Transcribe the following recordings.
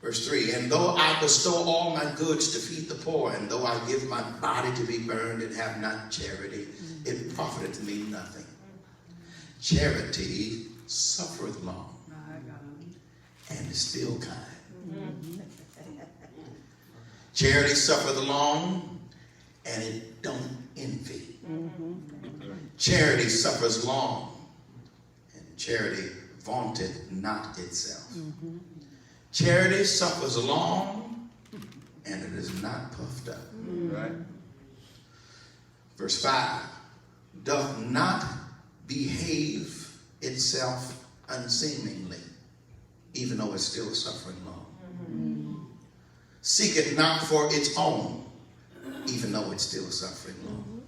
Verse 3, and though I bestow all my goods to feed the poor, and though I give my body to be burned and have not charity, it profiteth me nothing. Charity suffereth long and is still kind. Charity suffereth long and it don't envy. Charity suffers long and charity vaunteth not itself. Charity suffers long and it is not puffed up. Right. Verse 5, doth not behave itself unseemingly, even though it's still suffering long. Seeketh not for its own, even though it's still suffering long.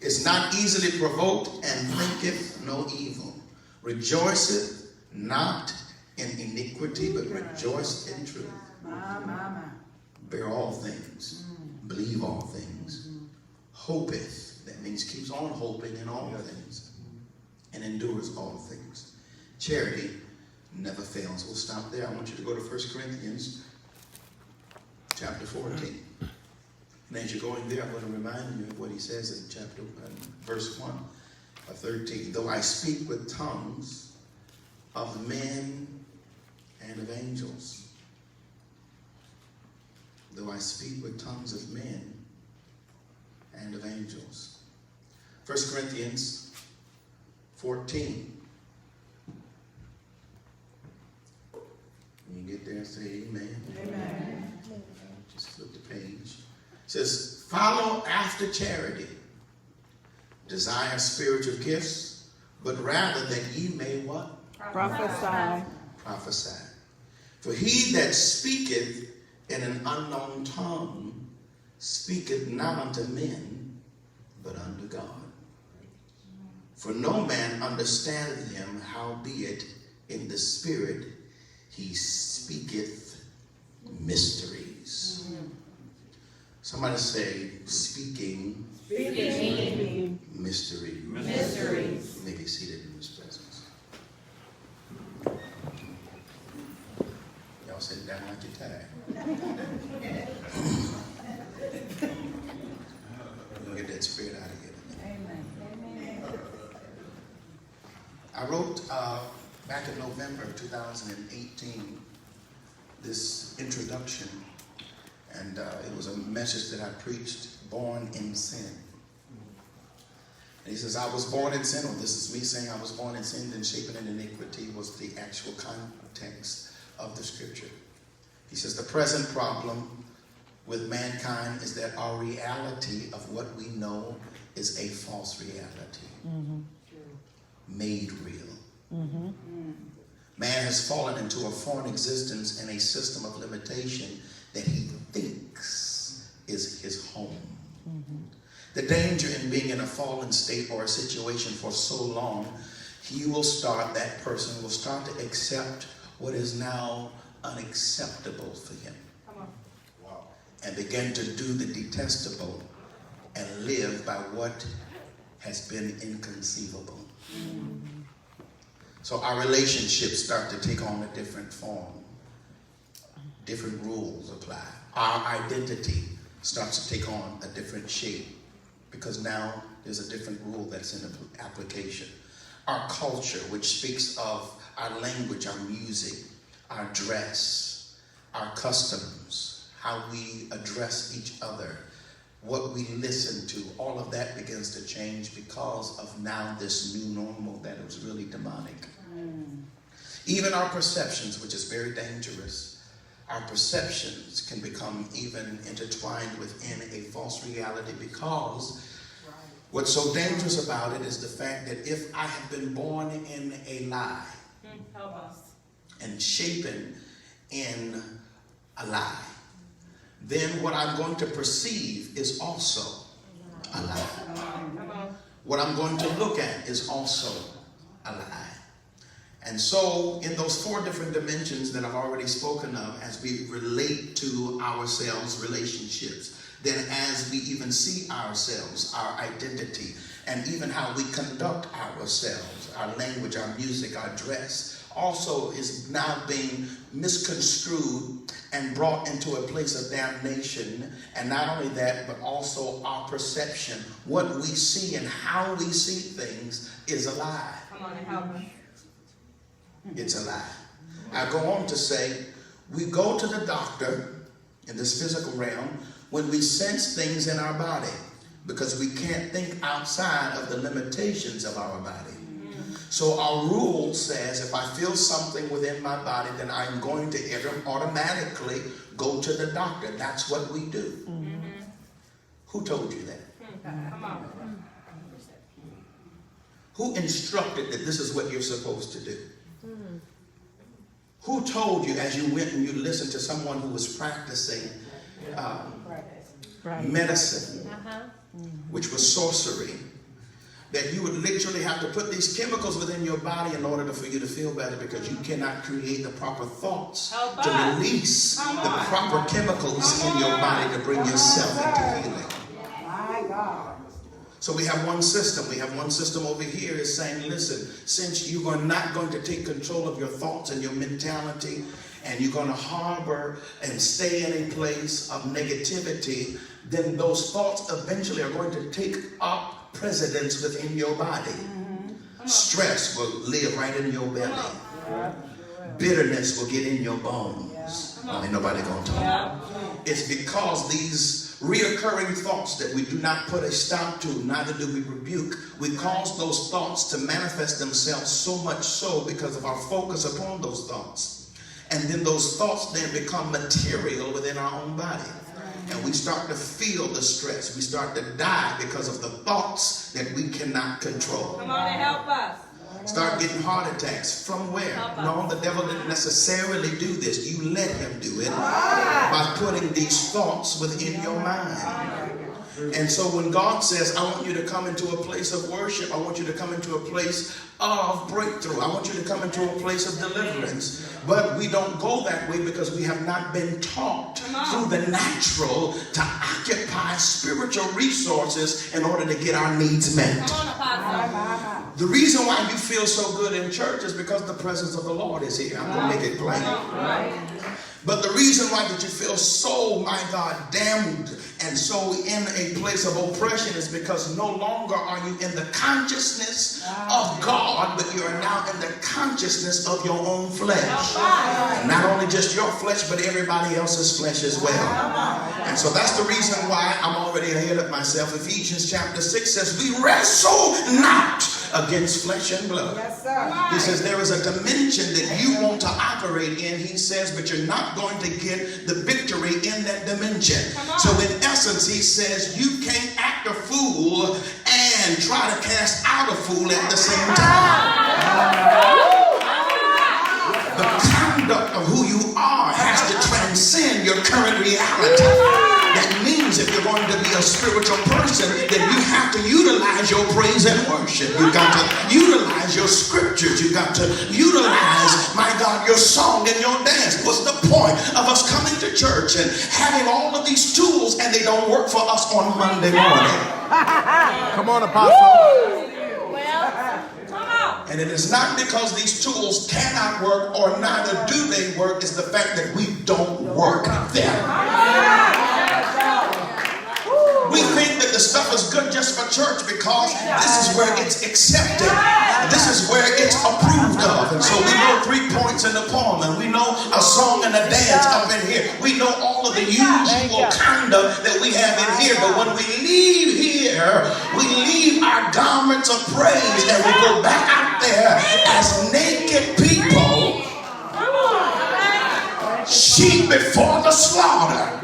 Is not easily provoked and thinketh no evil. Rejoiceth not in iniquity, but rejoice in truth. Bear all things, believe all things, hopeth, that means keeps on hoping in all things, and endures all things. Charity never fails. We'll stop there. I want you to go to 1 Corinthians chapter 14. And as you're going there, I'm going to remind you of what he says in verse 1 of 13. Though I speak with tongues of men and of angels. Though I speak with tongues of men and of angels. 1 Corinthians 14. When you get there, say amen. Amen. Just flip the page. It says, follow after charity. Desire spiritual gifts, but rather that ye may what? Prophesy. Prophesy. For he that speaketh in an unknown tongue speaketh not unto men, but unto God. For no man understandeth him, howbeit in the spirit he speaketh mysteries. Somebody say, speaking mysteries. Mysteries. You may be seated in his presence. Y'all sit down like you're tired. We're going to get that spirit out of here. Amen. I wrote back in November of 2018 this introduction, and it was a message that I preached, Born in Sin. And he says, I was born in sin, or this is me saying I was born in sin, then shapen in iniquity was the actual context of the scripture. He says, the present problem with mankind is that our reality of what we know is a false reality, made real. Man has fallen into a foreign existence and a system of limitation that he thinks is his home. The danger in being in a fallen state or a situation for so long, that person will start to accept what is now unacceptable for him. Wow. And begin to do the detestable and live by what has been inconceivable. So our relationships start to take on a different form. Different rules apply. Our identity starts to take on a different shape because now there's a different rule that's in application. Our culture, which speaks of our language, our music, our dress, our customs, how we address each other, what we listen to, all of that begins to change because of now this new normal that is really demonic. Even our perceptions, which is very dangerous, our perceptions can become even intertwined within a false reality because what's so dangerous about it is the fact that if I have been born in a lie and shapen in a lie, then what I'm going to perceive is also a lie. What I'm going to look at is also a lie. And so in those four different dimensions that I've already spoken of, as we relate to ourselves, relationships, then as we even see ourselves, our identity, and even how we conduct ourselves, our language, our music, our dress, also is now being misconstrued and brought into a place of damnation. And not only that, but also our perception. What we see and how we see things is a lie. Come on and help us. It's a lie. I go on to say, we go to the doctor in this physical realm when we sense things in our body, because we can't think outside of the limitations of our body. So our rule says if I feel something within my body, then I'm going to automatically go to the doctor. That's what we do. Who told you that? Come on. Who instructed that this is what you're supposed to do? Who told you as you went and you listened to someone who was practicing medicine, which was sorcery, that you would literally have to put these chemicals within your body in order for you to feel better, because you cannot create the proper thoughts to release the proper chemicals in your body to bring yourself into healing? My God. So we have one system. We have one system over here is saying, listen, since you are not going to take control of your thoughts and your mentality, and you're going to harbor and stay in a place of negativity, then those thoughts eventually are going to take up precedence within your body. Stress will live right in your belly. Bitterness will get in your bones. Ain't nobody going to talk. It's because these reoccurring thoughts that we do not put a stop to, neither do we rebuke. We cause those thoughts to manifest themselves, so much so because of our focus upon those thoughts. And then those thoughts then become material within our own body. And we start to feel the stress. We start to die because of the thoughts that we cannot control. Come on and help us. Start getting heart attacks. From where? No, the devil didn't necessarily do this. You let him do it by putting these thoughts within your mind. And so when God says, I want you to come into a place of worship, I want you to come into a place of breakthrough, I want you to come into a place of deliverance. But we don't go that way because we have not been taught through the natural to occupy spiritual resources in order to get our needs met. The reason why you feel so good in church is because the presence of the Lord is here. I'm going to make it plain. But the reason why that you feel so, my God, damned and so in a place of oppression is because no longer are you in the consciousness of God, but you are now in the consciousness of your own flesh. And not only just your flesh, but everybody else's flesh as well. And so that's the reason why I'm already ahead of myself. Ephesians chapter 6 says, we wrestle not against flesh and blood. Yes, sir. He says there is a dimension that you want to operate in, he says, but you're not going to get the victory in that dimension. So in essence, he says you can't act a fool and try to cast out a fool at the same time. The conduct of who you are has to transcend your current reality. That means if you're going to be a spiritual person, then you have to utilize your praise and worship. You've got to utilize your scriptures. You've got to utilize, my God, your song and your dance. What's the point of us coming to church and having all of these tools and they don't work for us on Monday morning? Come on, Apostle. And it is not because these tools cannot work or neither do they work. It's the fact that we don't work them. We think that the stuff is good just for church because this is where it's accepted. This is where it's approved of. And so we know 3 points in the poem, and we know a song and a dance up in here. We know all of the usual conduct that we have in here. But when we leave here, we leave our garments of praise and we go back out there as naked people, sheep before the slaughter.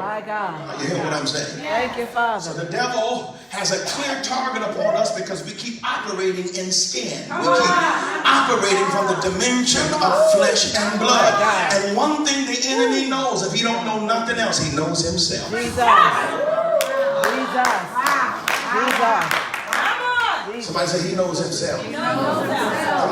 My God. You hear what I'm saying? Thank you, Father. So the devil has a clear target upon us because we keep operating in skin. We keep operating from the dimension of flesh and blood. And one thing the enemy knows, if he don't know nothing else, he knows himself. Jesus. Somebody say he knows himself. Come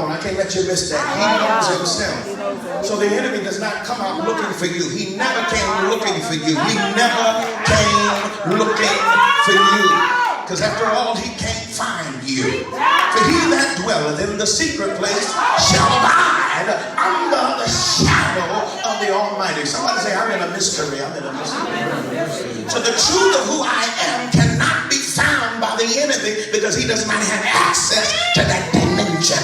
on, I can't let you miss that. He knows himself. So the enemy does not come out looking for you. He never came looking for you. He never came looking for you. Because after all, he can't find you. For he that dwelleth dwelleth in the secret place shall abide under the shadow of the Almighty. Somebody say, I'm in a mystery. I'm in a mystery. So the truth of who I am cannot be found by the enemy because he does not have access to that dimension.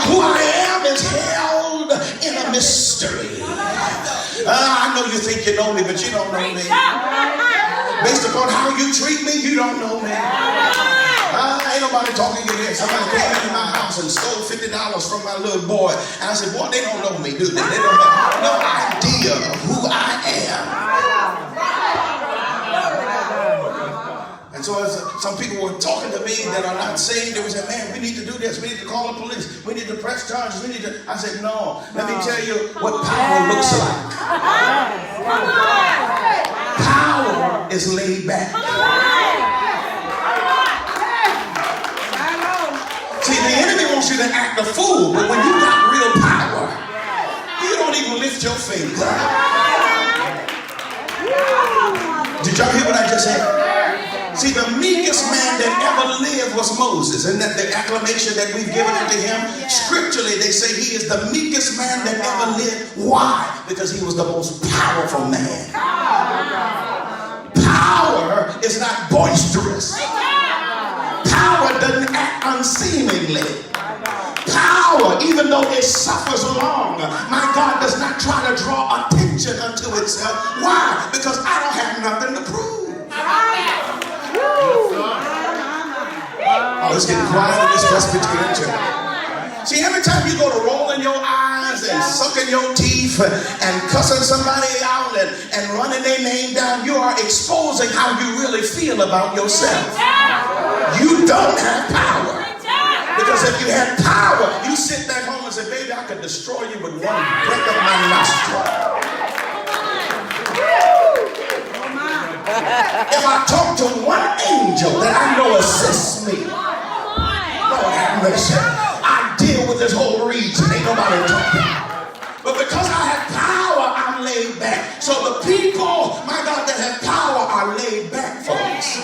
Who I am is held in a mystery. I know you think you know me, but you don't know me. Based upon how you treat me, you don't know me. Ain't nobody talking to you. Somebody came into my house and stole $50 from my little boy. And I said, boy, they don't know me, do they? They don't have no idea of who I am. And so as some people were talking to me that are not saved, they would say, man, we need to do this. We need to call the police. We need to press charges. We need to. I said, no. Let me tell you what power looks like. Power is laid back. See, the enemy wants you to act a fool, but when you got real power, you don't even lift your finger. Did y'all hear what I just said? See, the meekest man that ever lived was Moses. And that the acclamation that we've given unto him, scripturally they say he is the meekest man that ever lived. Why? Because he was the most powerful man. Power is not boisterous. Power doesn't act unseemingly. Power, even though it suffers long, my God does not try to draw attention unto itself. Why? Because I don't have nothing to prove. Oh, it's getting quiet in this Presbyterian church. See, every time you go to rolling your eyes and sucking your teeth and cussing somebody out and running their name down, you are exposing how you really feel about yourself. You don't have power. Because if you had power, you sit back home and say, baby, I could destroy you with one breath of my nostril. If I talk to one angel that I know assists me, Lord have mercy, I deal with this whole region. Ain't nobody talking. But because I have power, I'm laid back. So the people, my God, that have power are laid back, folks.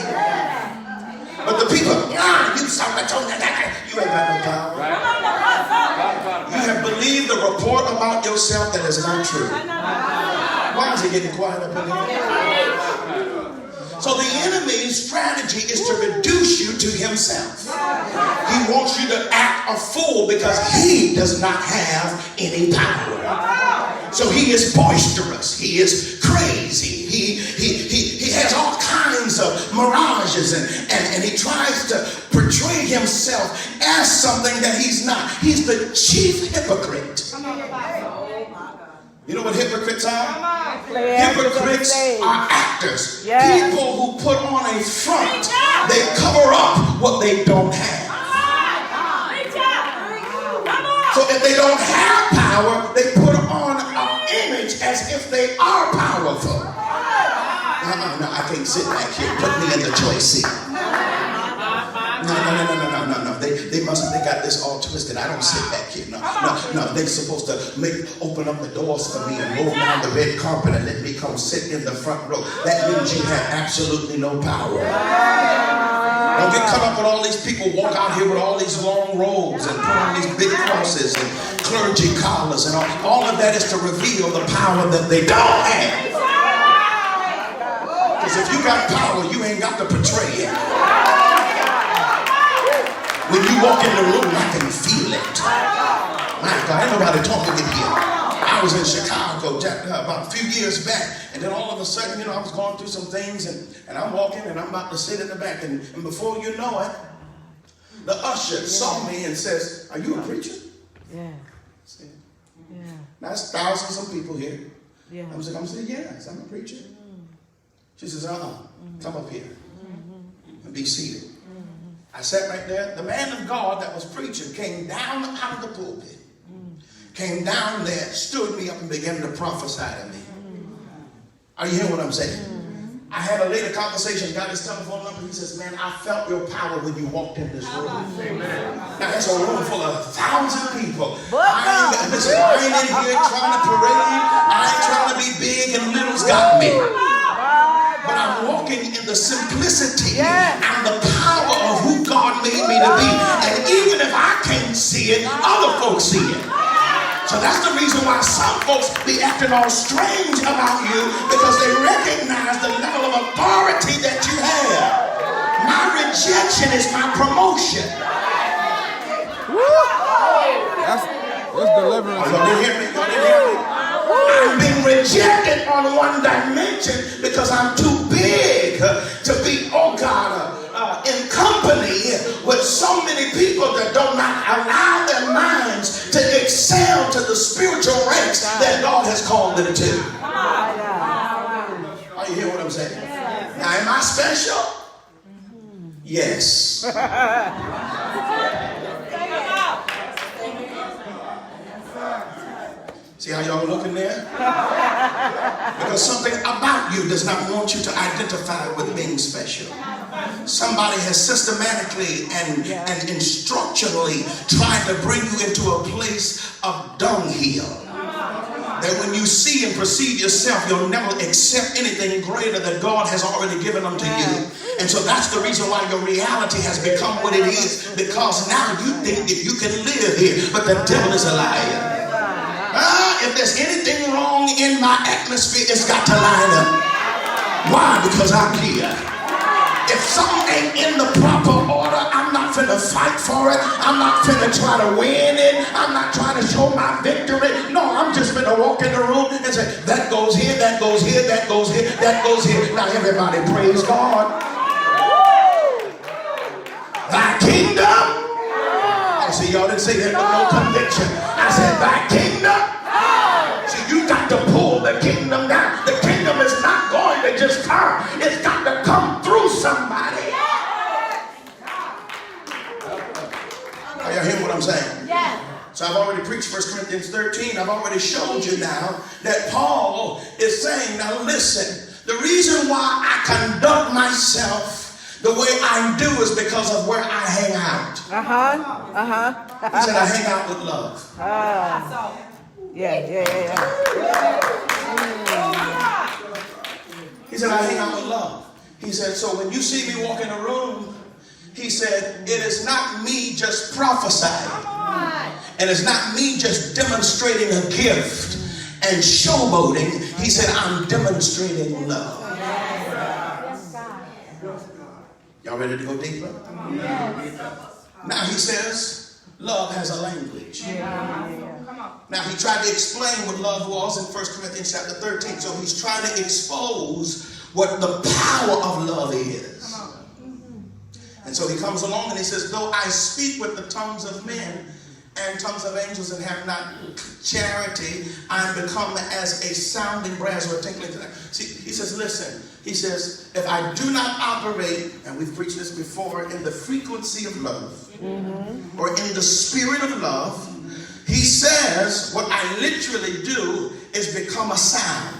But the people, you sound like you ain't got no power. You have believed the report about yourself that is not true. Why is it getting quiet up in here? So the enemy's strategy is to reduce you to himself. He wants you to act a fool because he does not have any power. So he is boisterous. He is crazy. He has all kinds of mirages and he tries to portray himself as something that he's not. He's the chief hypocrite. You know what hypocrites are? Hypocrites are actors. Yes. People who put on a front. They cover up what they don't have. So if they don't have power, they put on an image as if they are powerful. No, I can't sit back here. Put me in the choice seat. No. They got this all twisted. I don't sit back here. No. They're supposed to open up the doors for me and roll down the red carpet and let me come sit in the front row. That means you have absolutely no power. Don't get caught up with all these people walk out here with all these long robes and put on these big crosses and clergy collars and all of that is to reveal the power that they don't have. Because if you got power, you ain't got to portray it. When you walk in the room, I can feel it. My God, ain't nobody talking in here. I was in Chicago about a few years back, and then all of a sudden, I was going through some things, and I'm walking, and I'm about to sit in the back, and before you know it, the usher saw me and says, "Are you a preacher?" Yeah. Now, there's thousands of people here. Yeah. I'm saying, yes, I'm a preacher. She says, come up here and be seated. I sat right there. The man of God that was preaching came down out of the pulpit, came down there, stood me up and began to prophesy to me. Are you hearing what I'm saying? I had a later conversation, got his telephone number. He says, man, I felt your power when you walked in this room. Amen. Now, that's a room full of 1,000 people. I ain't in here trying to parade. I ain't trying to be big and little's got me. But I I'm walking in the simplicity and the power of who God made me to be. And even if I can't see it, other folks see it. So that's the reason why some folks be acting all strange about you, because they recognize the level of authority that you have. My rejection is my promotion. That's deliverance. Oh, y'all didn't hear me? Y'all didn't hear me? I'm being rejected on one dimension because I'm too big to be, oh God, in company with so many people that do not allow their minds to excel to the spiritual ranks that God has called them to. Oh, you hear what I'm saying? Now, am I special? Yes. See how y'all looking there? Because something about you does not want you to identify with being special. Somebody has systematically and instructionally tried to bring you into a place of dunghill. That when you see and perceive yourself, you'll never accept anything greater that God has already given unto you. And so that's the reason why your reality has become what it is, because now you think that you can live here, but the devil is a liar. If there's anything wrong in my atmosphere, it's got to line up. Why? Because I'm here. If something ain't in the proper order, I'm not finna fight for it. I'm not finna try to win it. I'm not trying to show my victory. No, I'm just finna walk in the room and say, that goes here, that goes here, that goes here, that goes here. Now everybody praise God. Thy kingdom. Oh, see, y'all didn't say that with no conviction. I said, thy kingdom. See, you got to pull the kingdom down. The kingdom is not going to just come. It's got to come through somebody. Are y'all hearing what I'm saying? Yes. So I've already preached 1 Corinthians 13. I've already showed you now that Paul is saying, now listen, the reason why I conduct myself the way I do is because of where I hang out. He said, I hang out with love. Yeah. He said, I hang out with love. He said, so when you see me walk in a room, he said, it is not me just prophesying. And it's not me just demonstrating a gift and showboating. He said, I'm demonstrating love. Y'all ready to go deeper? Now he says, love has a language. Now he tried to explain what love was in 1 Corinthians chapter 13. So he's trying to expose what the power of love is. And so he comes along and he says, though I speak with the tongues of men and tongues of angels and have not charity, I am become as a sounding brass or a tinkling. See, he says, listen, he says, if I do not operate, and we've preached this before, in the frequency of love, or in the spirit of love, he says, what I literally do is become a sound.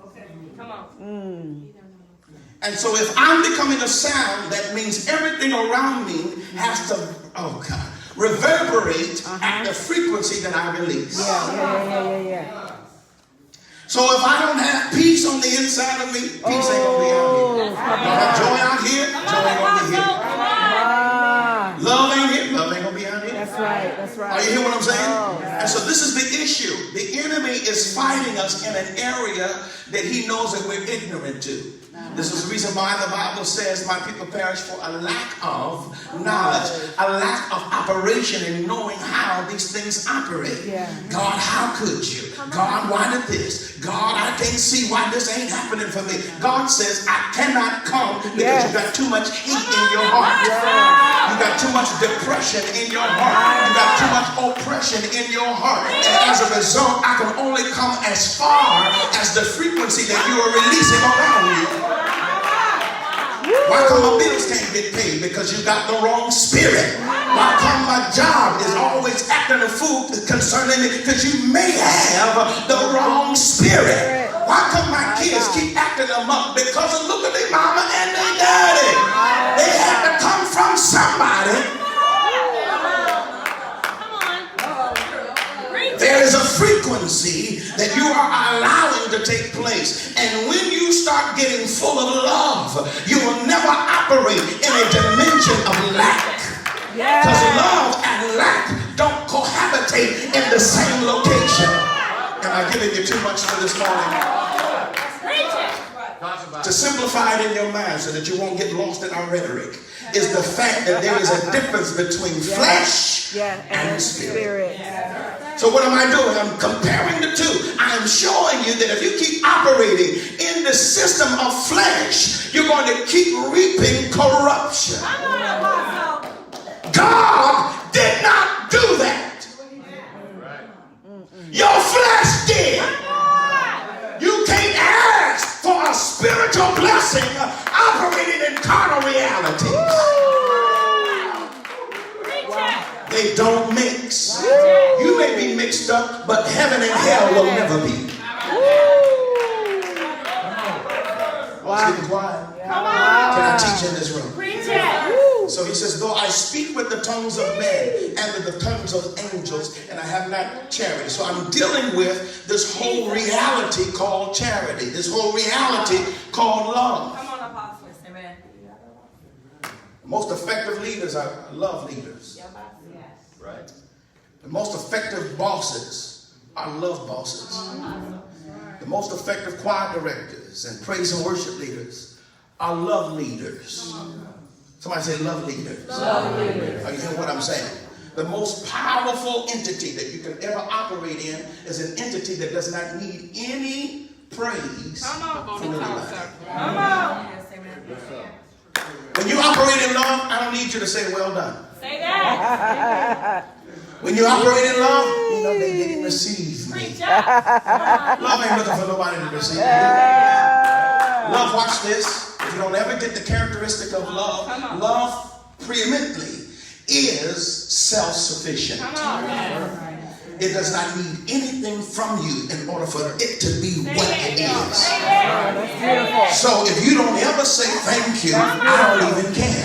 Okay, come on. And so if I'm becoming a sound, that means everything around me has to, reverberate at the frequency that I release. Yeah. So if I don't have peace on the inside of me, peace ain't gonna be out here. If I have joy out here, joy ain't gonna be here. Love ain't here, love ain't gonna be out here. That's right. Are you hear what I'm saying? And so this is the issue. The enemy is fighting us in an area that he knows that we're ignorant to. This is the reason why the Bible says my people perish for a lack of knowledge, a lack of operation in knowing how these things operate. God, how could you? God, why did this? God, I can't see why this ain't happening for me. God says, I cannot come because you got too much hate in your heart. You got too much depression in your heart. You got too much oppression in your heart. And as a result, I can only come as far as the frequency that you are releasing around you. Why come my bills can't get paid? Because you got the wrong spirit. Why come my job is always acting a fool concerning it? Because you may have the wrong spirit. Why come my kids keep acting them up? Because of look at their mama and their daddy. They had to come from somebody. There is a frequency that you are allowing to take place. And when you start getting full of love, you will never operate in a dimension of lack. Because love and lack don't cohabitate in the same location. Am I giving you too much for this morning? To simplify it in your mind so that you won't get lost in our rhetoric is the fact that there is a difference between flesh and spirit. So what am I doing? I'm comparing the two. I'm showing you that if you keep operating in the system of flesh, you're going to keep reaping corruption. God did not do that. Your flesh did. You can't ask for a spiritual blessing operating in carnal realities. They don't mix. You may be mixed up, but heaven and hell will never be. Wow. Quiet. Can I teach in this room? So he says, though I speak with the tongues of men and with the tongues of angels, and I have not charity. So I'm dealing with this whole reality called charity, this whole reality called love. Come on, Apostle. Amen. Most effective leaders are love leaders. Right? The most effective bosses are love bosses. The most effective choir directors and praise and worship leaders are love leaders. Somebody say love leaders. Love leaders. Are you hearing what I'm saying? The most powerful entity that you can ever operate in is an entity that does not need any praise from anybody. Come on. When you operate in love, I don't need you to say well done. Say that. When you operate in love, you know they didn't receive me. Love ain't looking for nobody to receive me. Love, watch this. If you don't ever get the characteristic of love, love preeminently is self-sufficient. It does not need anything from you in order for it to be what it is. So if you don't ever say thank you, I don't even care.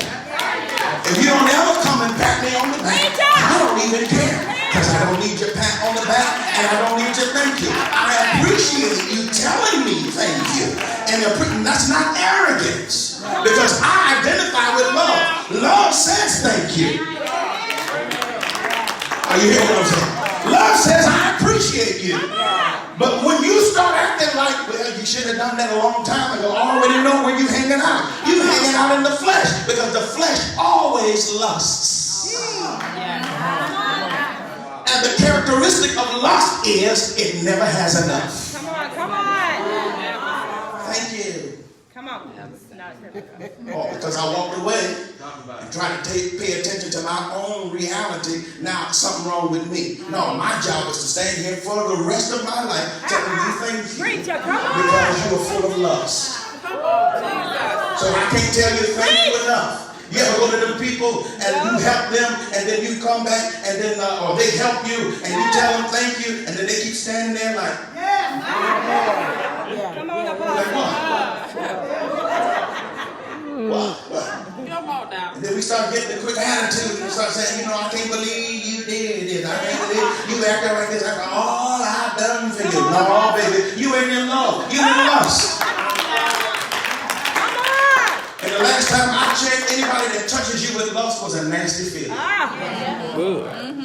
If you don't ever come and pat me on the back, I don't even care. Because I don't need your pat on the back and I don't need your thank you. I appreciate you telling me thank you. And that's not arrogance. Because I identify with love. Love says thank you. Are you hearing what I'm saying? Love says I appreciate you. But when you start acting like, well, you should have done that a long time ago, I already know where you're hanging out. You're hanging out in the flesh because the flesh always lusts. And the characteristic of lust is it never has enough. Come on, come on. Thank you. Come on. Oh, because I walked away and tried to pay attention to my own reality. Now something wrong with me. No, my job is to stand here for the rest of my life telling you thank you because you are full of lust. So I can't tell you thank you enough. You ever go to them people and you help them and then you come back and then or they help you and you tell them thank you and then they keep standing there like, Come on, like what? And then we start getting a quick attitude and start saying, you know, I can't believe you did this. I can't believe you acting like this. After all I've done for you. No, baby, you ain't in love. You in lust. And the last time I checked, anybody that touches you with lust was a nasty feeling.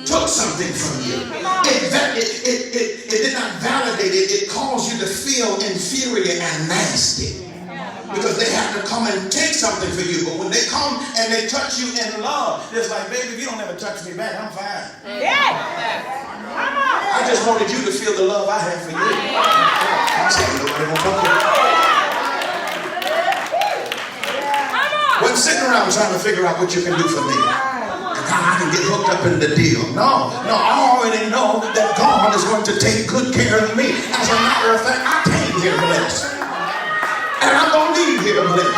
Took something from you. It did not validate it. It caused you to feel inferior and nasty. Because they have to come and take something for you. But when they come and they touch you in love, it's like, baby, if you don't ever touch me back, I'm fine. I just wanted you to feel the love I have for you. I'm saying nobody gonna fuck with you. Wasn't sitting around trying to figure out what you can do for me and how I can get hooked up in the deal. No, I already know that God is going to take good care of me. As a matter of fact, I came here blessed. And I'm going to leave here blessed.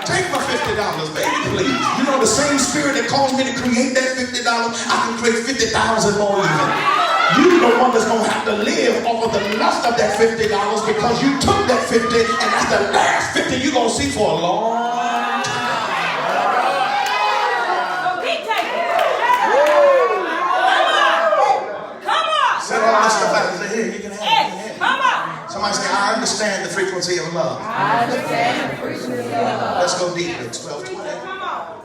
Take my $50, baby, please. You know, the same spirit that caused me to create that $50, I can create 50,000 more even. You're the one that's going to have to live off of the lust of that $50 because you took that 50 and that's the last 50 you're going to see for a long time. Set all this stuff out and say, here, you can have it. Come on. Somebody say, I understand the frequency of love. I understand the frequency of love. Let's go deeper. It's 12:20. Come on.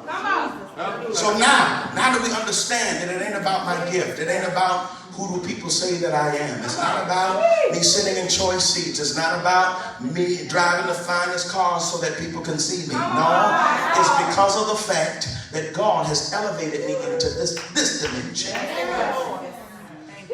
Come on. So now that we understand that it ain't about my gift, it ain't about who do people say that I am. It's not about me sitting in choice seats. It's not about me driving the finest cars so that people can see me. No, it's because of the fact that God has elevated me into this dimension.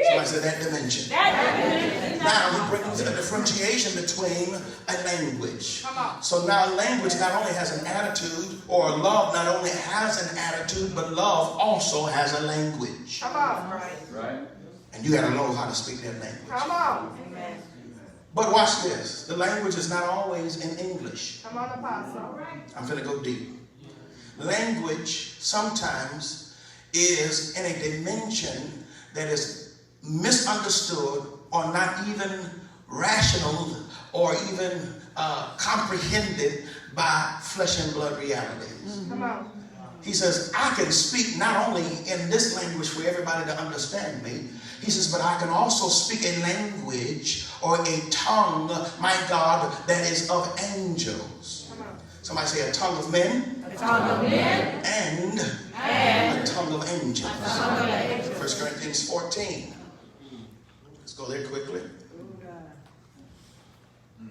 Somebody said that dimension. Now he brings a differentiation between a language. So now language not only has an attitude, or love not only has an attitude, but love also has a language. Come on. Right. And you got to know how to speak that language. Come on. Amen. But watch this. The language is not always in English. Come on, Apostle. I'm going to go deep. Language sometimes is in a dimension that is misunderstood or not even rational or even comprehended by flesh and blood realities. Come on. He says, I can speak not only in this language for everybody to understand me. He says, but I can also speak a language or a tongue, my God, that is of angels. Somebody say a tongue of men. A tongue of men. And a tongue of angels. 1 Corinthians 14. Let's go there quickly.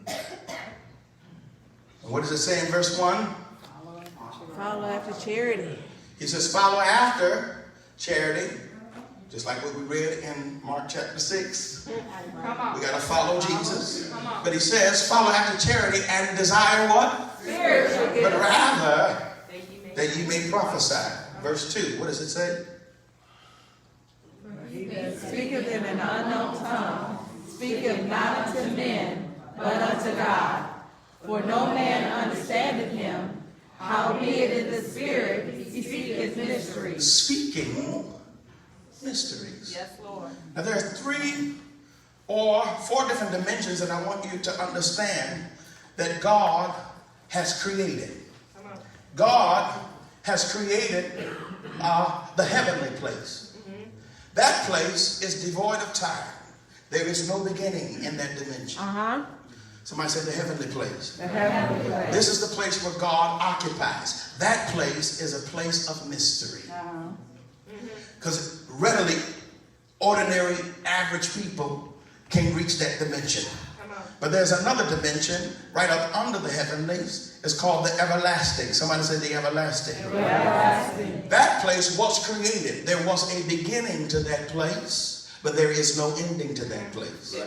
And what does it say in verse 1? Follow after charity. He says, follow after charity. Just like what we read in Mark chapter 6. We got to follow Jesus. But he says, follow after charity and desire what? Spiritual. But rather that you may prophesy. Verse 2. What does it say? Speaketh in an unknown tongue, speaketh not unto men, but unto God. For no man understandeth him, howbeit in the Spirit he speaketh mysteries. Speaking mysteries. Yes, Lord. Now there are 3 or 4 different dimensions that I want you to understand that God has created. God has created the heavenly place. That place is devoid of time. There is no beginning in that dimension. Somebody said the heavenly place. The heavenly place. This is the place where God occupies. That place is a place of mystery. Because readily, ordinary, average people can reach that dimension. But there's another dimension right up under the heavenlies. It's called the everlasting. Somebody say the everlasting. Everlasting. That place was created. There was a beginning to that place, but there is no ending to that place.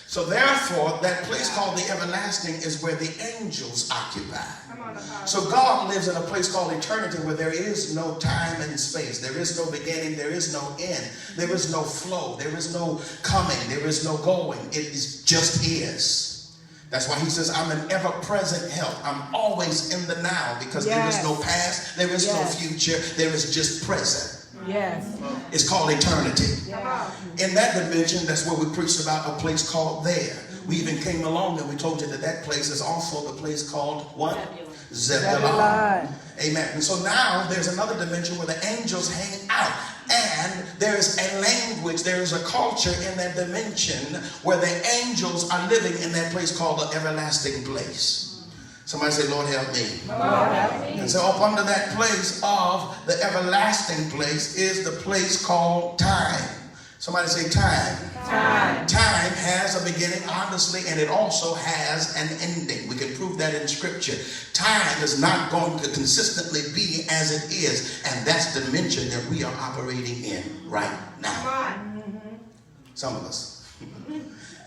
So therefore, that place called the everlasting is where the angels occupy. So God lives in a place called eternity where there is no time and space. There is no beginning. There is no end. There is no flow. There is no coming. There is no going. It just is. That's why he says, I'm an ever-present help. I'm always in the now because there is no past. There is no future. There is just present. Yes. It's called eternity. In that dimension, that's where we preached about a place called there. We even came along and we told you that that place is also the place called what? Zebulun. Amen. And so now there's another dimension where the angels hang out. And there is a language, there is a culture in that dimension where the angels are living in that place called the everlasting place. Somebody say, Lord, help me. Lord, help me. And so up under that place of the everlasting place is the place called time. Somebody say time. Time. Time has a beginning, honestly, and it also has an ending. We can prove that in Scripture. Time is not going to consistently be as it is, and that's the dimension that we are operating in right now. Some of us.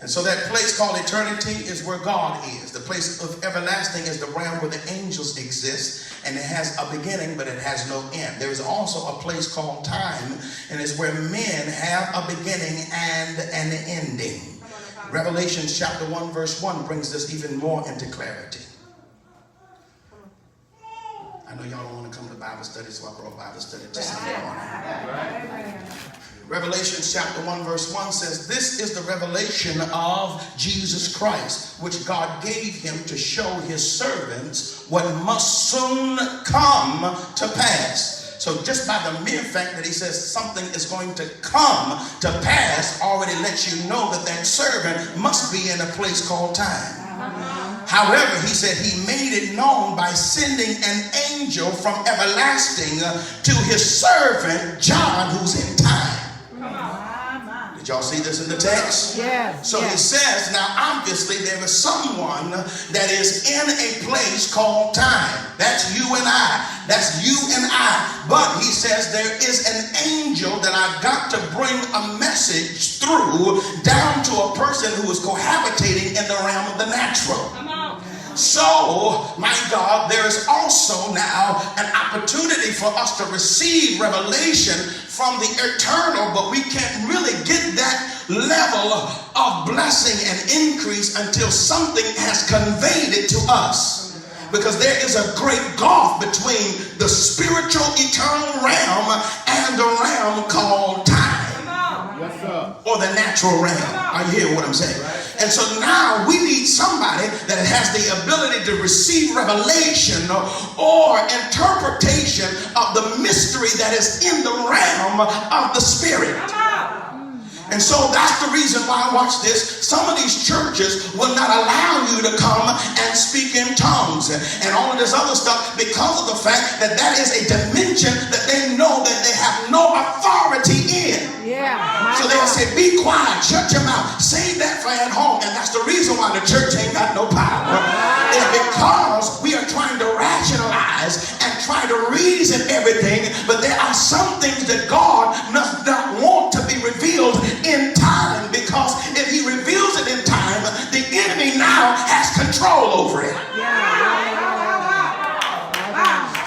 And so that place called eternity is where God is. The place of everlasting is the realm where the angels exist. And it has a beginning, but it has no end. There is also a place called time. And it's where men have a beginning and an ending. Revelation chapter 1 verse 1 brings this even more into clarity. I know y'all don't want to come to Bible study, so I brought Bible study to Sunday morning. Revelation chapter 1 verse 1 says, this is the revelation of Jesus Christ, which God gave him to show his servants what must soon come to pass. So just by the mere fact that he says something is going to come to pass already lets you know that that servant must be in a place called time. However, he said he made it known by sending an angel from everlasting to his servant John, who's in time. Did y'all see this in the text? Yeah. So he says, now obviously there is someone that is in a place called time. That's you and I. That's you and I. But he says there is an angel that I've got to bring a message through down to a person who is cohabitating in the realm of the natural. Come on. So, my God, there is also now an opportunity for us to receive revelation from the eternal, but we can't really get that level of blessing and increase until something has conveyed it to us. Because there is a great gulf between the spiritual eternal realm and the realm called time. Yes, sir. Or the natural realm. Are you hearing what I'm saying? And so now we need somebody that has the ability to receive revelation or interpretation of the mystery that is in the realm of the spirit. And so that's the reason why, watch this, some of these churches will not allow you to come and speak in tongues and all of this other stuff because of the fact that that is a dimension that they know that they have no authority in. Yeah. So they'll say, be quiet, shut your mouth, save that for at home. And that's the reason why the church ain't got no power. It's because we are trying to rationalize and try to reason everything, but there are some things that God does not want to be revealed in time, because if he reveals it in time, the enemy now has control over it.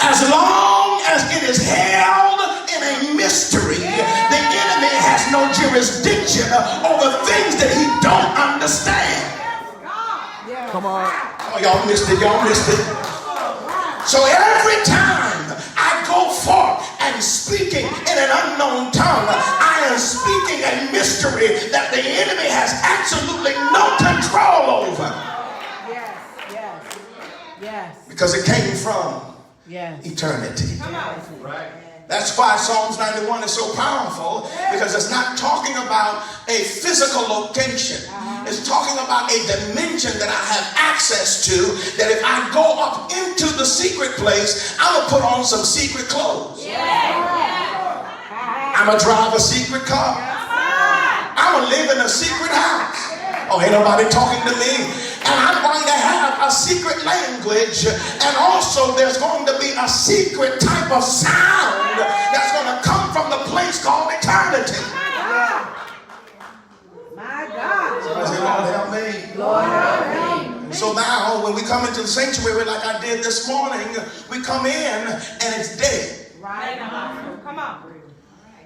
As long as it is held in a mystery, the enemy has no jurisdiction over things that he don't understand. Come on. Oh, y'all missed it. Y'all missed it. So every time I go forth and speaking in an unknown tongue, I am speaking a mystery that the enemy has absolutely no control over. Yes. Because it came from Yes. eternity. Right. That's why Psalms 91 is so powerful, because it's not talking about a physical location. It's talking about a dimension that I have access to, that if I go up into the secret place, I'm going to put on some secret clothes. I'm going to drive a secret car. I'm going to live in a secret house. Oh, ain't nobody talking to me. And I'm going to have a secret language, and also there's going to be a secret type of sound that's going to come from the place called eternity. My God. Somebody say, Lord, help me. Lord, help me. So now when we come into the sanctuary like I did this morning, we come in and it's dead. Right. Come on.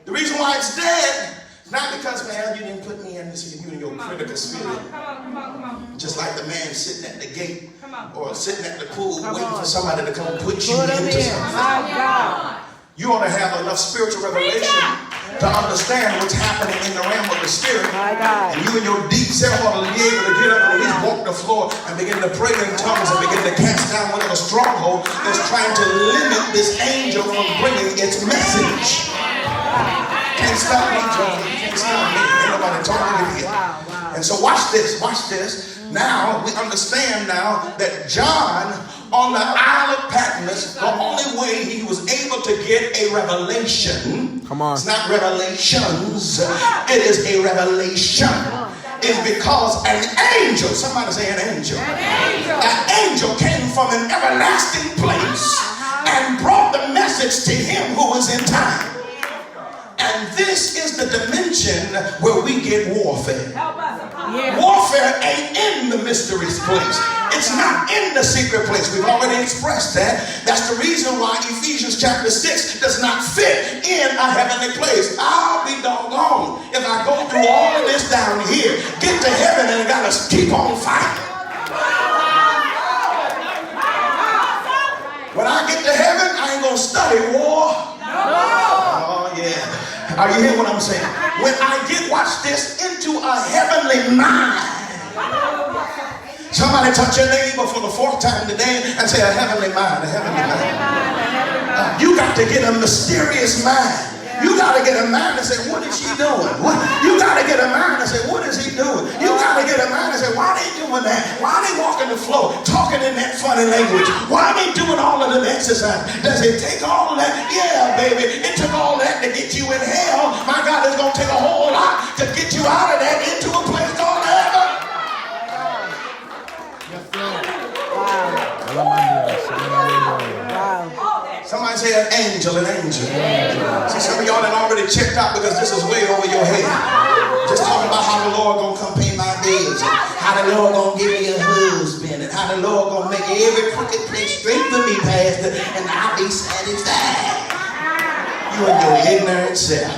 The reason why it's dead is not because, man, you didn't put me in this, you and your critical spirit. Come on. Just like the man sitting at the gate Come on. or sitting at the pool Come waiting on. for somebody to come put you Put them into in. something. My God. You ought to have enough spiritual revelation to understand what's happening in the realm of the spirit. My God. And you in your deep self ought to be able to get up and at least walk the floor and begin to pray in tongues and begin to cast down whatever stronghold that's trying to limit this angel from bringing its message. Can't stop me, John. Can't stop me. Ain't nobody talking to me. And so watch this. Now we understand now that John on the Isle of Patmos, the only way he was able to get a revelation, Come on. it's not revelations, it is a revelation, is because an angel, somebody say an angel. An angel came from an everlasting place and brought the message to him who was in time. And this is the dimension where we get warfare. Warfare ain't in the mysteries place. It's not in the secret place. We've already expressed that. That's the reason why Ephesians chapter 6 does not fit in a heavenly place. I'll be doggone if I go through all of this down here, get to heaven and gotta keep on fighting. When I get to heaven, I ain't gonna study war. Oh yeah. Are you hearing what I'm saying? When I get, watch this, into a heavenly mind. Somebody touch your neighbor for the fourth time today and say a heavenly mind, a heavenly mind. You got to get a mysterious mind. You got to get a mind and say, what is she doing? You got to get a mind and say, what is he doing? You got to get a mind and say, why are they doing that? Why are they walking the floor, talking in that funny language? Why are they doing all of them exercise? Does it take all of that? Yeah, baby. It took all that to get you in hell. My God, it's going to take a whole lot to get you out of that into a place called heaven. Somebody say an angel, an angel. See, some of y'all done already checked out because this is way over your head. Just talking about how the Lord gonna come pay my bills, and how the Lord gonna give me a husband, and how the Lord gonna make every crooked place straight for me, Pastor, and I'll be satisfied. You and your ignorant self.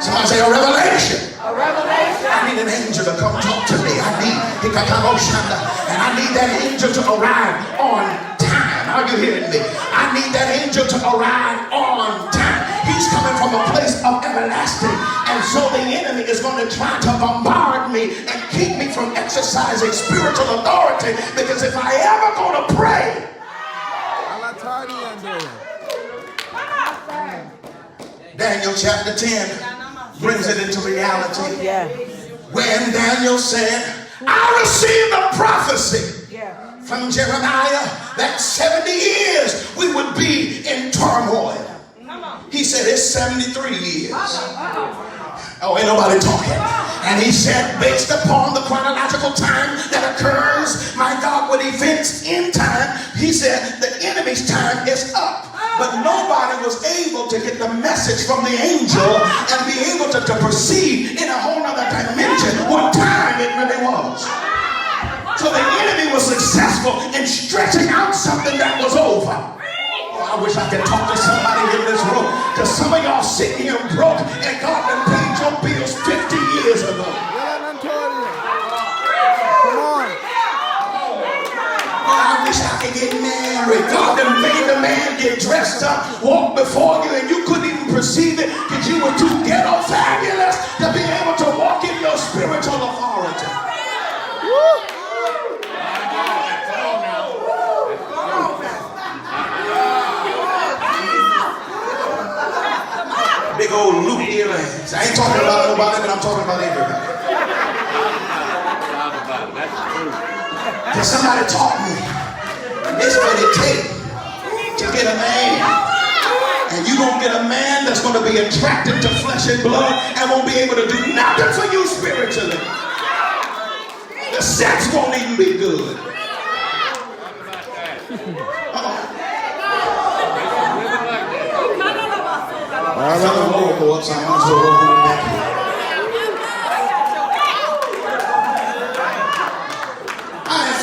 Somebody say a revelation. A revelation. I need an angel to come talk to me. I need that angel to arrive on time. Are you hearing me? I need that angel to arrive on time. He's coming from a place of everlasting, and so the enemy is going to try to bombard me and keep me from exercising spiritual authority, because if I ever go to pray, Daniel chapter 10 brings it into reality. Yeah. When Daniel said, I received a prophecy from Jeremiah that 70 years we would be in turmoil. He said it's 73 years. Oh, ain't nobody talking. And he said, based upon the chronological time that occurs, my God, with events in time, he said the enemy's time is up. But nobody was able to get the message from the angel and be able to perceive in a whole other dimension what time it really was. So the enemy was successful in stretching out something that was over. Oh, I wish I could talk to somebody in this room, because some of y'all sitting here broke and God done paid your bills 50 years ago. Come on. Oh, I wish I could get married. God done made the man get dressed up, walk before you, and you couldn't even perceive it because you were too ghetto fabulous to be able to walk in your spiritual authority. Woo. Big old loop earrings. I ain't talking about nobody, but I'm talking about everybody. Because somebody taught me this is what it takes to get a man. And you're going to get a man that's going to be attracted to flesh and blood and won't be able to do nothing for you spiritually. The sex won't even be good. I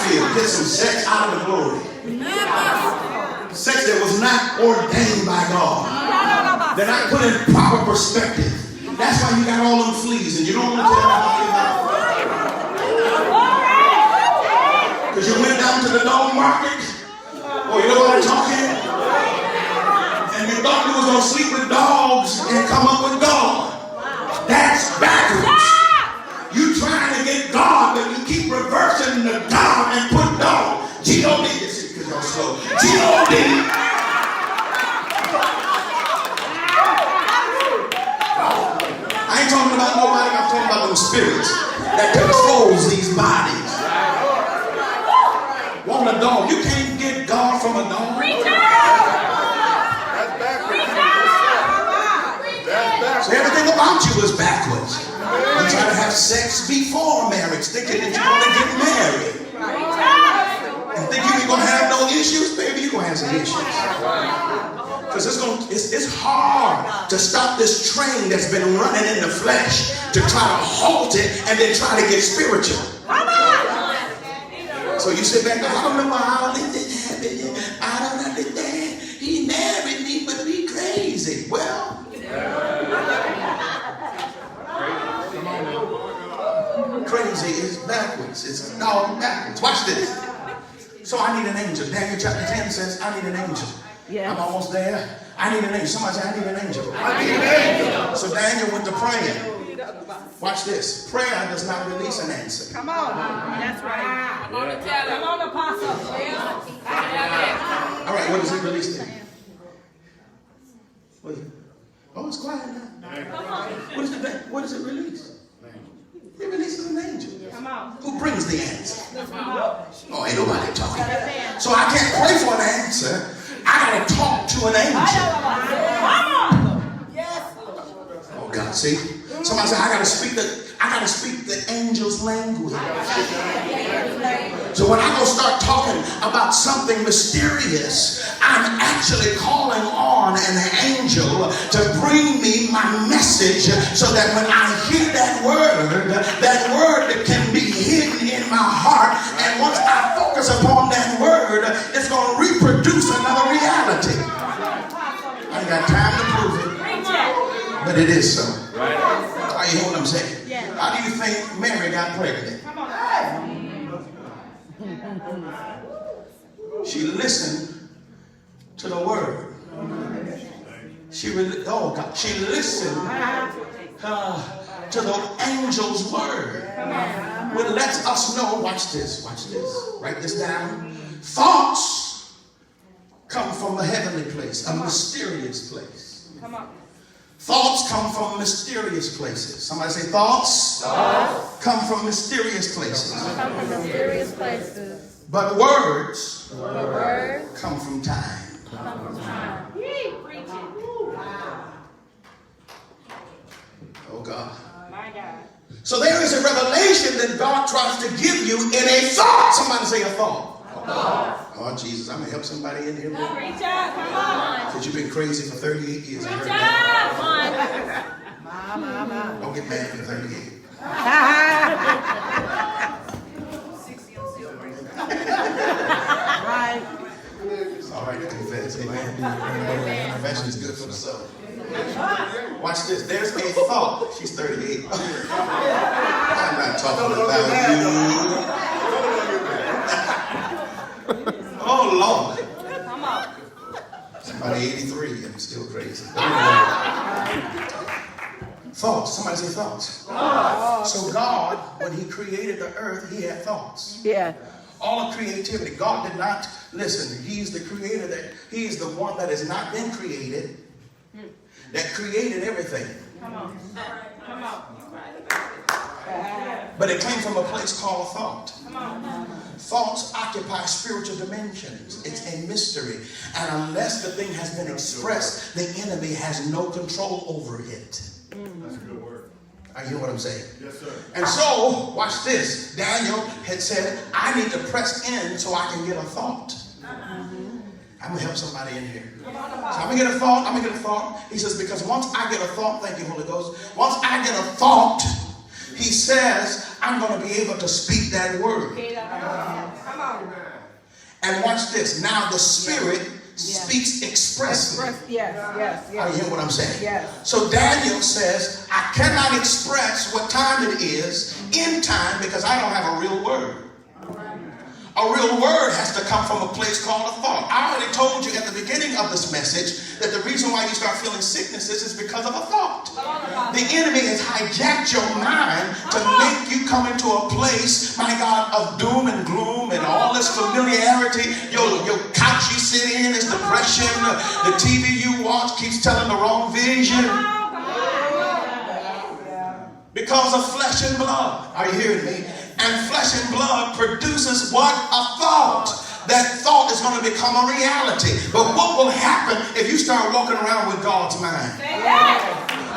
feel get some sex out of the glory. Sex that was not ordained by God. They're not put in proper perspective. That's why you got all them fleas and you don't want to tell nobody about it. Because you went down to the dog market. Oh, you know what I'm talking? And you thought you was going to sleep with dogs and come up with God. That's backwards. You trying to get God, but you keep reversing the God and put dog. G-O-D. You see, because y'all slow. G-O-D. I ain't talking about nobody. I'm talking about them spirits that controls these bodies. Want a dog. You can't get God from a dog. So everything about you is backwards. You try to have sex before marriage, thinking that you're going to get married. And thinking you're going to have no issues, baby, you're going to have some issues. Because it's hard to stop this train that's been running in the flesh, to try to halt it and then try to get spiritual. So you sit back and I don't know how this happened. I don't understand. He married me, but we crazy. Well, crazy is backwards. It's a dog backwards. Watch this. So I need an angel. Daniel chapter 10 says, I need an angel. Yeah. I'm almost there. I need an angel. Somebody say, I need an angel. I need an angel. So Daniel went to praying. Watch this. Prayer does not release an answer. Come on. That's right. Come on, Apostle. All right, what does it release then? What is it? Oh, it's quiet now. What does it release? It releases an angel. Come on. Who brings the answer? Come on. Oh, ain't nobody talking. So I can't pray for an answer. I gotta talk to an angel. Oh God, see? Somebody said I gotta speak the angel's language. So when I go start talking about something mysterious, I'm actually calling on an angel to bring me my message, so that when I hear that word can be hidden in my heart, and once I focus upon that word, it's going to reproduce another reality. I ain't got time to prove it, but it is so. Are you hear what I'm saying? How do you think Mary got pregnant? She listened to the word. She listened to the angel's word. What lets us know, watch this, write this down. Thoughts come from a heavenly place, a mysterious place. Come on. Thoughts come from mysterious places. Somebody say thoughts come from mysterious places. But words come from time. Oh God. My God. So there is a revelation that God tries to give you in a thought. Somebody say a thought. Oh Jesus, I'm going to help somebody in here. Preach up. Come on. Because you've been crazy for 38 years. I heard Preach that. up. Don't get mad for 38. It's all right to confess. Amen. Confession is good for the soul. Watch this. There's a thought. She's 38. I'm not talking about you. Oh Lord. Come on. Somebody 83. I'm still crazy. Thoughts. Somebody say thoughts. So God, when he created the earth, he had thoughts. Yeah. All of creativity. God did not, listen, he's the creator, that he's the one that has not been created, that created everything. Come on. Come on. But it came from a place called thought. Come on. Thoughts occupy spiritual dimensions. It's a mystery. And unless the thing has been expressed, the enemy has no control over it. That's a good word. I hear what I'm saying? Yes, sir. And so, watch this. Daniel had said, I need to press in so I can get a thought. I'm going to help somebody in here. So I'm going to get a thought. He says, because once I get a thought, thank you, Holy Ghost. Once I get a thought, he says, I'm going to be able to speak that word. Come on. And watch this. Now the Spirit speaks expressly. Yes. Are you hear what I'm saying? Yes. So Daniel says, I cannot express what time it is in time because I don't have a real word. A real word has to come from a place called a thought. I already told you at the beginning of this message that the reason why you start feeling sicknesses is because of a thought. The enemy has hijacked your mind to make you come into a place, my God, of doom and gloom and all this familiarity. Your couch you sit in is depression. The TV you watch keeps telling the wrong vision. Because of flesh and blood. Are you hearing me? And flesh and blood produces what? A thought. That thought is going to become a reality. But what will happen if you start walking around with God's mind?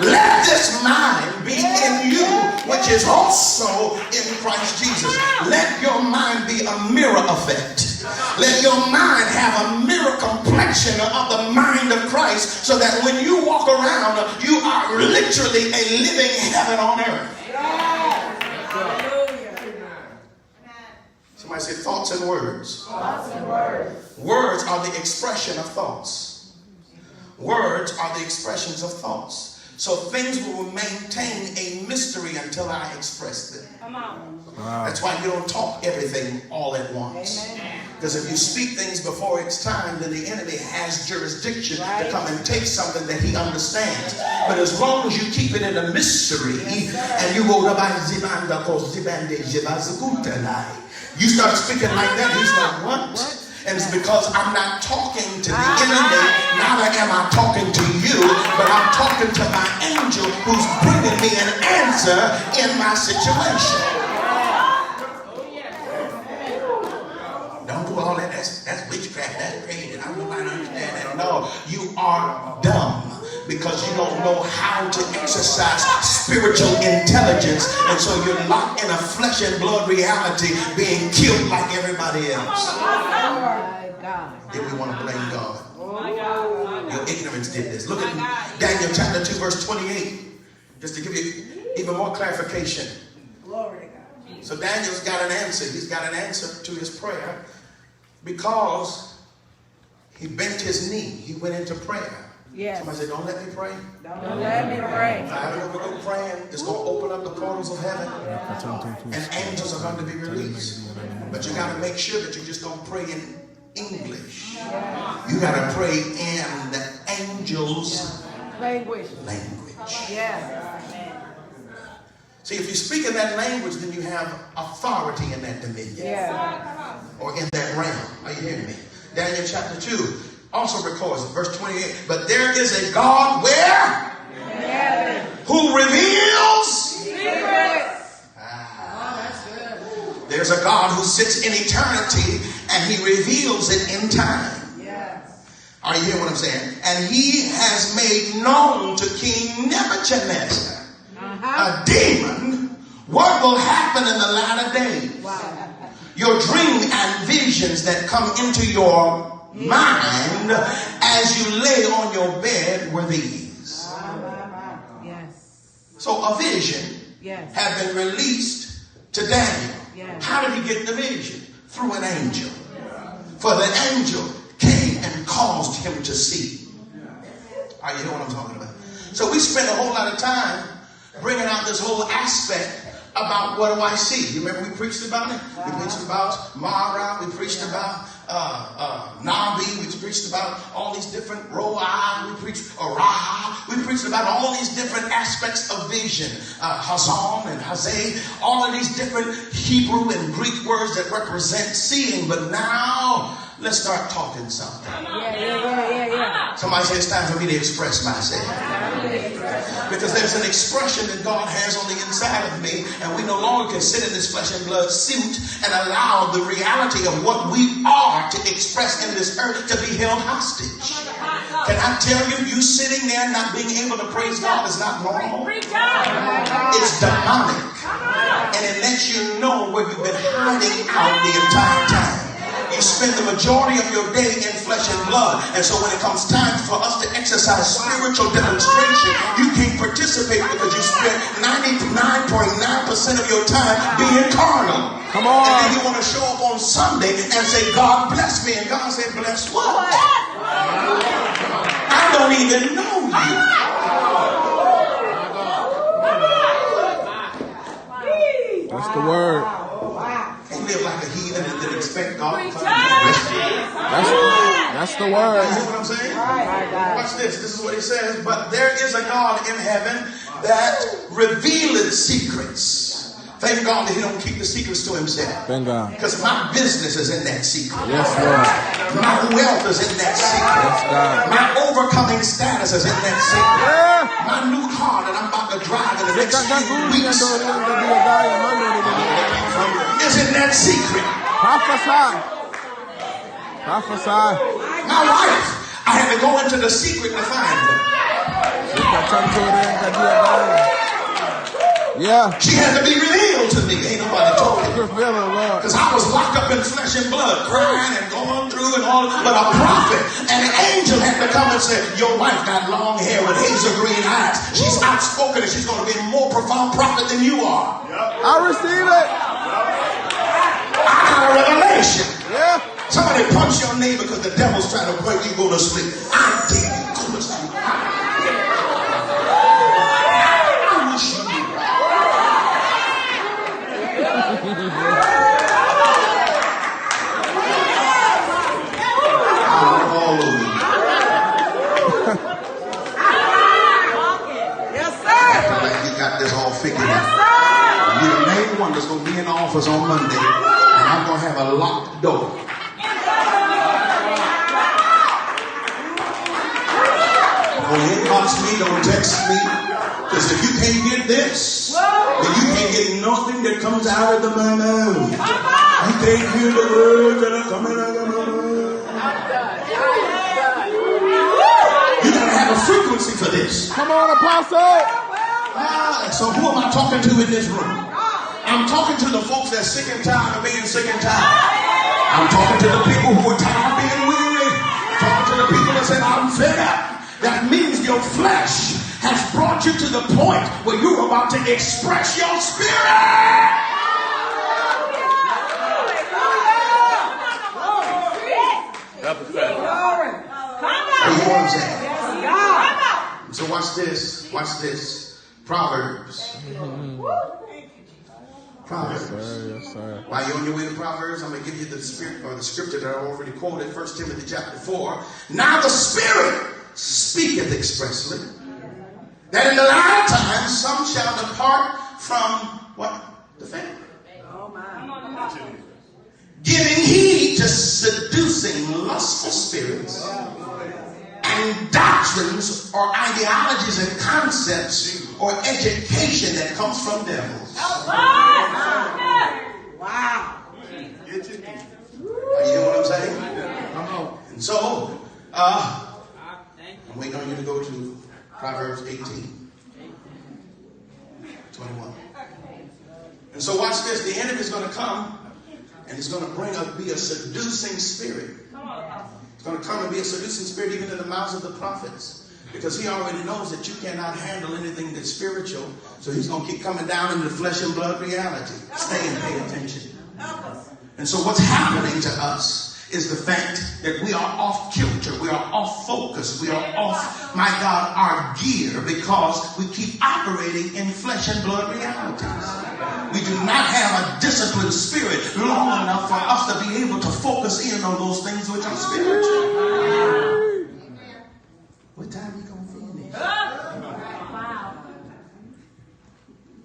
Let this mind be in you, which is also in Christ Jesus. Let your mind be a mirror effect. Let your mind have a mirror complexion of the mind of Christ, so that when you walk around, you are literally a living heaven on earth. Somebody say thoughts and words. Words are the expression of thoughts. Words are the expressions of thoughts. So things will maintain a mystery until I express them. Come on. That's why you don't talk everything all at once. Because if you speak things before it's time, then the enemy has jurisdiction to come and take something that he understands. But as long as you keep it in a mystery, and you go You start speaking like that, he's like, what? And it's because I'm not talking to the enemy, neither am I talking to you, but I'm talking to my angel who's bringing me an answer in my situation. Don't do all that. That's witchcraft. That's crazy. I don't know how to understand that. No, you are dumb because you don't know how to exercise spiritual intelligence, and so you're locked in a flesh and blood reality, being killed like everybody else. Then we want to blame God. Your ignorance did this. Look at Daniel chapter 2 verse 28, just to give you even more clarification. Glory to God. So Daniel's got an answer. He's got an answer to his prayer because he bent his knee. He went into prayer. Yes. Somebody said, don't let me pray. Don't let me pray. If I ever go praying, it's going to open up the portals of heaven and angels are going to be released. But you got to make sure that you just don't pray in English. You got to pray in the angels' Language. Yes. See, if you speak in that language, then you have authority in that dominion. Or in that realm. Are you hearing me? Daniel chapter 2 also records it, verse 28. But there is a God where? Who reveals secrets. There's a God who sits in eternity and he reveals it in time. Are you hearing what I'm saying? And he has made known to King Nebuchadnezzar, a demon, what will happen in the latter days. Your dream and visions that come into your mind as you lay on your bed were these. So a vision had been released to Daniel. How did he get the vision? Through an angel. For the angel came and caused him to see. Are you hearing what I'm talking about? So we spend a whole lot of time bringing out this whole aspect about what do I see. You remember we preached about it? We preached about Mara. We preached about Nabi. We preached about all these different Ro'ah. We preached Raha. We preached about all these different aspects of vision. Hazam and Hazay. All of these different Hebrew and Greek words that represent seeing. But now let's start talking something. Somebody say it's time for me to express myself. Because there's an expression that God has on the inside of me, and we no longer can sit in this flesh and blood suit and allow the reality of what we are to express in this earth to be held hostage. Can I tell you, you sitting there not being able to praise God is not normal. It's demonic. And it lets you know where you've been hiding out the entire time. You spend the majority of your day in flesh and blood. And so when it comes time for us to exercise spiritual demonstration, you can't participate because you spend 99.9% of your time being carnal. Come on. And then you want to show up on Sunday and say, God bless me. And God said, bless what? I don't even know you. That's the word. And live like a heathen and then expect God to come and rescue you. That's the word. You see what I'm saying? Watch this. This is what he says. But there is a God in heaven that revealeth secrets. Thank God that he don't keep the secrets to himself. Thank God. Because my business is in that secret. Yes, Lord. My wealth is in that secret. Yes, God. My overcoming status is in that secret. My new car that I'm about to drive in the next few weeks is in that secret. Prophesy. Prophesy. My wife, I had to go into the secret to find her. Yeah. She had to be revealed to me. Ain't nobody told me. Because I was locked up in flesh and blood, crying and going through and all. But a prophet, an angel had to come and say, your wife got long hair with hazel green eyes. She's outspoken and she's going to be a more profound prophet than you are. I receive it. I got a revelation. Yeah. Somebody punch your neighbor because the devil's trying to make you go to sleep. I dare you go to sleep. I wish you knew. All over you. Yes, sir. Feel like you got this all figured out. You're the main one that's going to be in office on Monday. And I'm going to have a locked door. Don't inbox me, don't text me. Because if you can't get this, then you can't get nothing that comes out of my mouth. You can't hear the words that are coming out of my mouth. You got to have a frequency for this. Come on, Apostle. So who am I talking to in this room? I'm talking to the folks that's sick and tired of being sick and tired. I'm talking to the people who are tired of being weary. I'm talking to the people that say, I'm fed up. That means your flesh has brought you to the point where you're about to express your spirit. You know what I'm saying? So watch this. Watch this. Proverbs. Proverbs. Yes, sir. While you're on your way to Proverbs, I'm going to give you the spirit or the scripture that I already quoted, 1 Timothy chapter 4. Now the Spirit speaketh expressly that in the latter times some shall depart from what? The faith. Giving heed to seducing lustful spirits and doctrines or ideologies and concepts or education that comes from devils. Wow. You know what I'm saying? And so, I'm waiting on you to go to Proverbs 18, 21. And so watch this. The enemy is going to come and he's going to be a seducing spirit. It's going to come and be a seducing spirit even in the mouths of the prophets. Because he already knows that you cannot handle anything that's spiritual. So he's going to keep coming down into the flesh and blood reality. Stay and pay attention. And so what's happening to us is the fact that we are off kilter. We are off focus. We are off, my God, our gear because we keep operating in flesh and blood realities. We do not have a disciplined spirit long enough for us to be able to focus in on those things which are spiritual. What time you going to finish?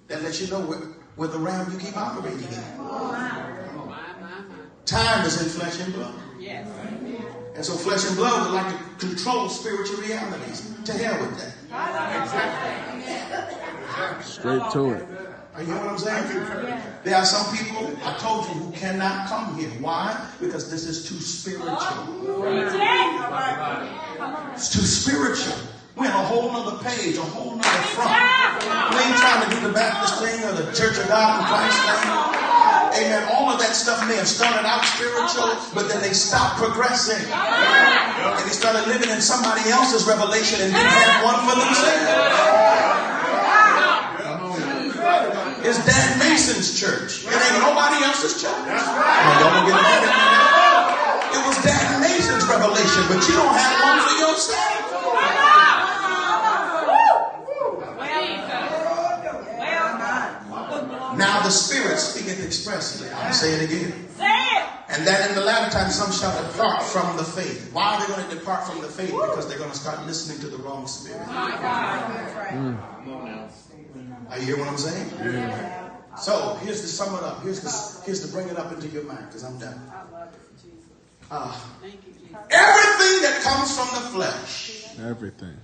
That lets you know where the realm you keep operating in. Time is in flesh and blood. Yes. And so flesh and blood would like to control spiritual realities. To hell with that. Straight to it. Are you know what I'm saying? There are some people, I told you, who cannot come here. Why? Because this is too spiritual. It's too spiritual. We're in a whole nother page, a whole nother front. We ain't trying to do the Baptist thing or the Church of God in Christ thing. Amen. All of that stuff may have started out spiritual, but then they stopped progressing. And they started living in somebody else's revelation and didn't have one for themselves. It's Dan Mason's church. It ain't nobody else's church. It was Dan Mason's revelation, but you don't have one for yourself. Now the Spirit speaketh expressly. I'll say it again. And that in the latter time some shall depart from the faith. Why are they going to depart from the faith? Because they're going to start listening to the wrong spirit. Are you hear what I'm saying? Yeah. So here's to sum it up. Here's to bring it up into your mind, because I'm done. Everything that comes from the flesh, everything,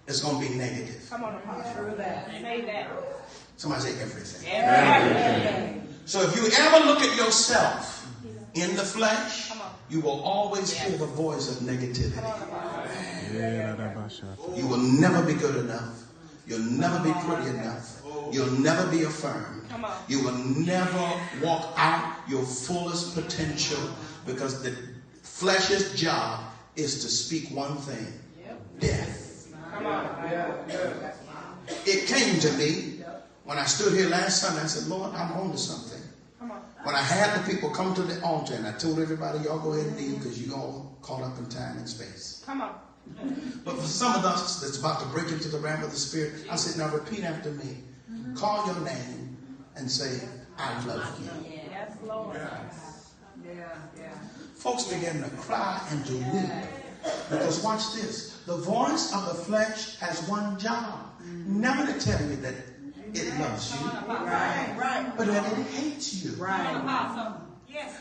is going to be negative. Come on, Apostle. Say that. Somebody say everything. Everything. So if you ever look at yourself in the flesh, you will always hear the voice of negativity. You will never be good enough. You'll never be pretty enough. You'll never be affirmed. You will never walk out your fullest potential, because the flesh's job is to speak one thing: death. It came to me when I stood here last Sunday. I said, Lord, I'm on to something. When I had the people come to the altar and I told everybody, y'all go ahead and leave because you all caught up in time and space. But for some of us that's about to break into the realm of the Spirit, I said, now repeat after me. Call your name and say, I love you. Yes, Lord. Folks began to cry and to weep. Because watch this. The voice of the flesh has one job. Never to tell you that it loves you. But that it hates you.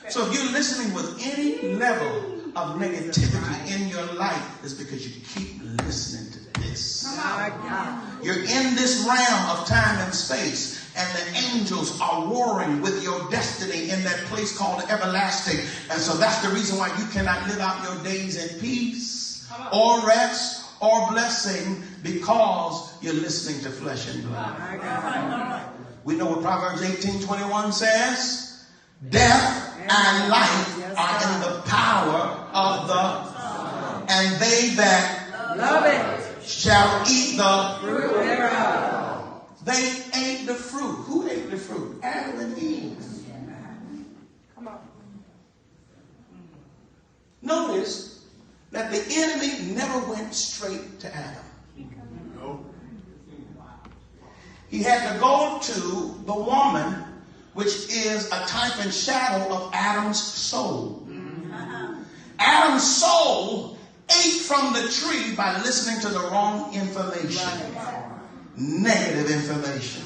So if you're listening with any level of negativity in your life, it's because you keep listening to this. You're in this realm of time and space, and the angels are warring with your destiny in that place called everlasting. And so that's the reason why you cannot live out your days in peace or rest or blessing, because you're listening to flesh and blood. We know what Proverbs 18:21 says. Death and life are in the power of the tongue, and they that love it shall eat the fruit thereof. They ate the fruit. Who ate the fruit? Adam and Eve. Come on. Notice that the enemy never went straight to Adam. He had to go to the woman, which is a type and shadow of Adam's soul. Adam's soul ate from the tree by listening to the wrong information. Negative information.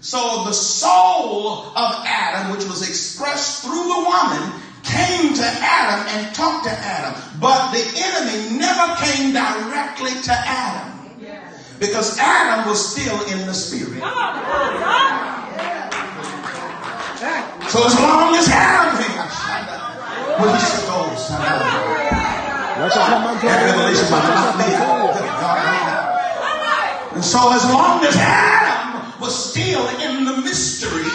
So the soul of Adam, which was expressed through the woman, came to Adam and talked to Adam. But the enemy never came directly to Adam, because Adam was still in the spirit. So as long as Adam here, well, he should go. And so as long as Adam was still in the mystery,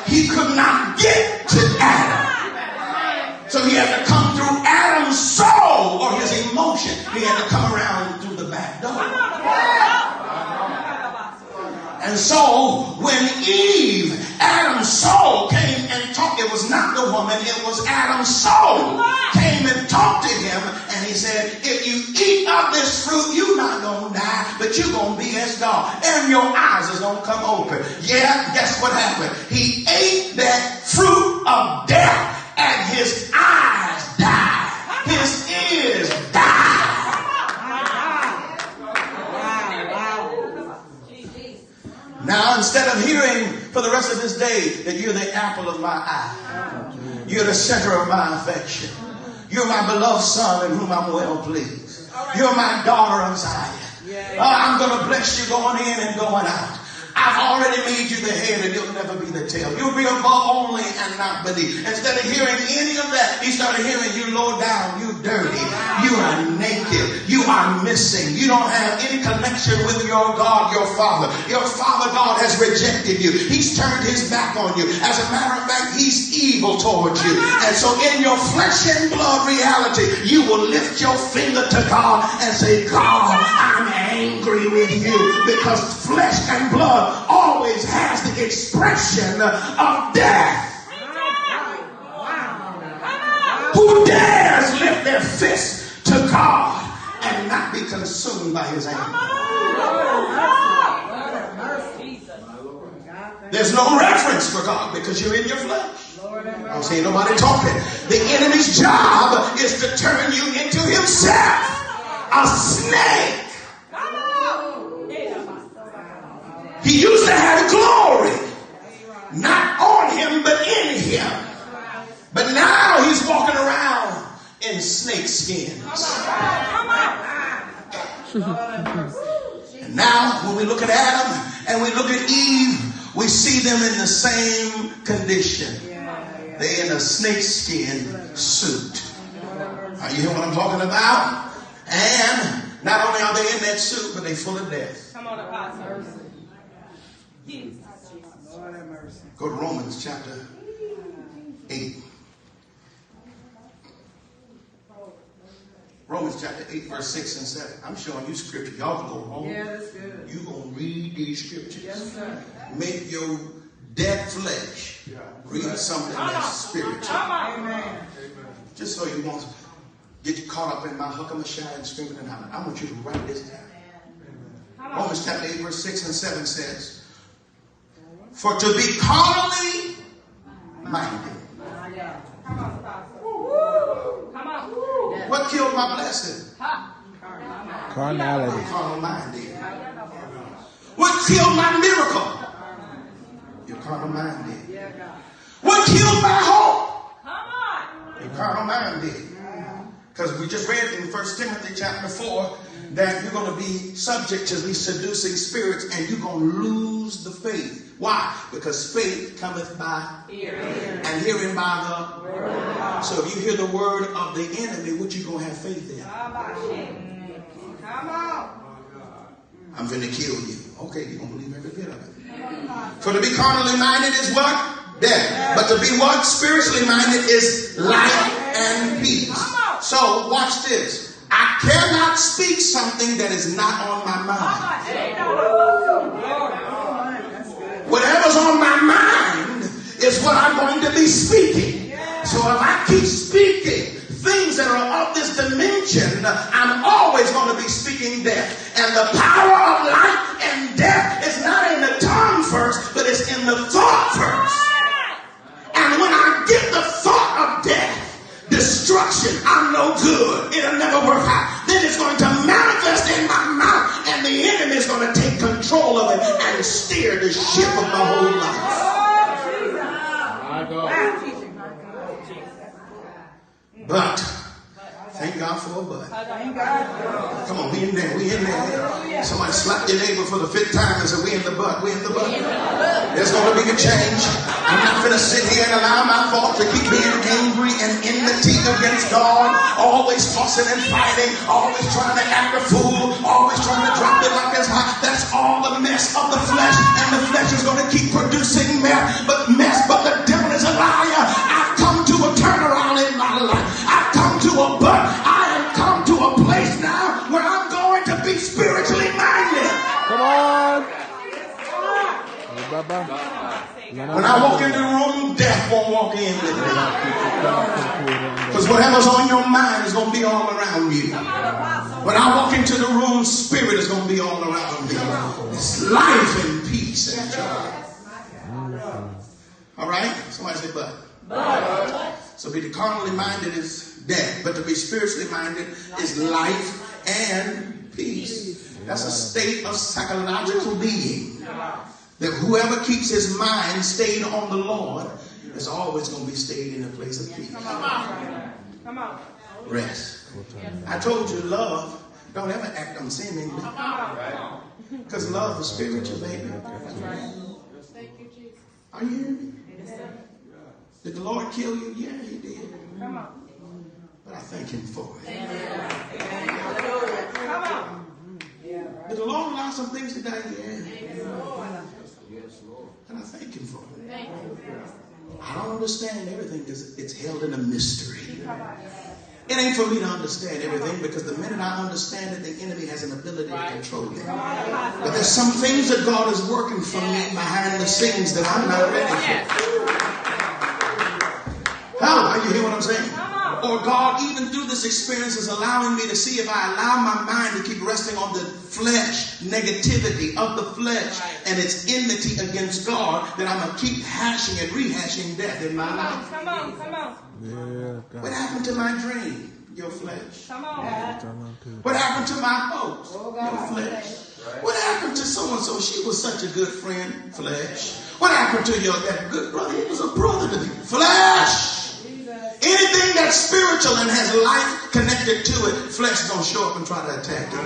he could not get to Adam. So he had to come through Adam's soul, or his emotion. He had to come around through the back door. And so when Eve, Adam's soul, came and talked, it was not the woman, it was Adam's soul, came and talked to him, and he said, if you eat of this fruit, you're not going to die, but you're going to be as God, and your eyes is going to come open. Yeah, guess what happened? He ate that fruit of death, and his eyes died. His ears died. Now, instead of hearing for the rest of this day that you're the apple of my eye, you're the center of my affection, you're my beloved son in whom I'm well pleased, you're my daughter of Zion, I'm going to bless you going in and going out. I've already made you the head and you'll never be the tail. You'll be above only and not beneath. Instead of hearing any of that, he started hearing you low down, you dirty, you are naked, you are missing. You don't have any connection with your God, your Father. Your Father God has rejected you. He's turned his back on you. As a matter of fact, he's evil towards you. And so in your flesh and blood reality, you will lift your finger to God and say, God, I'm angry with you, because flesh and blood always has the expression of death. Who dares lift their fist to God and not be consumed by his anger? There's no reference for God because you're in your flesh. I don't see nobody talking. The enemy's job is to turn you into himself, a snake. He used to have glory, not on him, but in him. But now he's walking around in snake skins. And now when we look at Adam and we look at Eve, we see them in the same condition. They're in a snake skin suit. Are you hear what I'm talking about? And not only are they in that suit, but they're full of death. Come on, Apostle. Go to Romans chapter 8. Romans chapter 8, verse 6 and 7. I'm showing you scripture. Y'all can go home. Yeah, that's good. You're going to read these scriptures. Yes, sir. Make your dead flesh read something that's spiritual. Amen. Just so you won't get caught up in my huckamashi and screaming and hollering. I want you to write this down. Romans chapter 8, verse 6 and 7 says, for to be carnally minded. What killed my blessing? Carnality. Carnal minded. What killed my miracle? Your carnal minded. What killed my hope? Because we just read in 1 Timothy chapter 4 that you're going to be subject to these seducing spirits and you're going to lose the faith. Why? Because faith cometh by hearing, and hearing by the word of God. So if you hear the word of the enemy, what you going to have faith in? Come on. I'm going to kill you. Okay, you're going to believe every bit of it. For to be carnally minded is what? Death. But to be what? Spiritually minded is life and peace. So watch this. I cannot speak something that is not on my mind. Whatever's on my mind is what I'm going to be speaking. So if I keep speaking things that are of this dimension, I'm always going to be speaking death. And the power of life and death is not in the tongue first, but it's in the thought first. And when I get the thought of death, destruction, I'm no good, it'll never work out, then it's going to manifest in my mouth, and the enemy is going to take control of it and steer the ship of my whole life. But thank God for a but. Come on, we in there, we in there. Somebody slap your neighbor for the fifth time and say, we in the butt, we in the butt. There's going to be a change. I'm not going to sit here and allow my thoughts to keep being angry and enmity against God, always fussing and fighting, always trying to act a fool, always trying to drop it like it's hot. That's all the mess of the flesh, and the flesh is going to keep producing mess, but the devil is a liar. I've come to a turnaround in my life. I've come to a but. I have come to a place now where I'm going to be spiritually minded. Come on. When I walk into the room, death won't walk in with me. Because whatever's on your mind is going to be all around you. When I walk into the room, spirit is going to be all around me. It's life and peace and joy. All right? Somebody say but. So be carnally minded is death, but to be spiritually minded is life and peace. That's a state of psychological being. That whoever keeps his mind stayed on the Lord is always going to be stayed in a place of peace. Come on. Rest. I told you, love, don't ever act unseemingly. Because love is spiritual, baby. Are you hearing me? Did the Lord kill you? Yeah, he did. Come on. But I thank him for it. Come on. Did the Lord allow some things to die? Yeah. And I thank him for it. I don't understand everything because it's held in a mystery. It ain't for me to understand everything because the minute I understand it, the enemy has an ability to control it. But there's some things that God is working for me behind the scenes that I'm not ready for. How? You hear what I'm saying? Or God, even through this experience, is allowing me to see if I allow my mind to keep resting on the flesh, negativity of the flesh, and its enmity against God, then I'm going to keep hashing and rehashing death in my life. Come on. Come on. Yeah, What happened to my dream? Your flesh. Come on. What happened to my hopes? Your flesh. What happened to so-and-so? She was such a good friend. Flesh. What happened to that good brother? He was a brother to me. Flesh. Anything that's spiritual and has life connected to it, flesh is going to show up and try to attack it.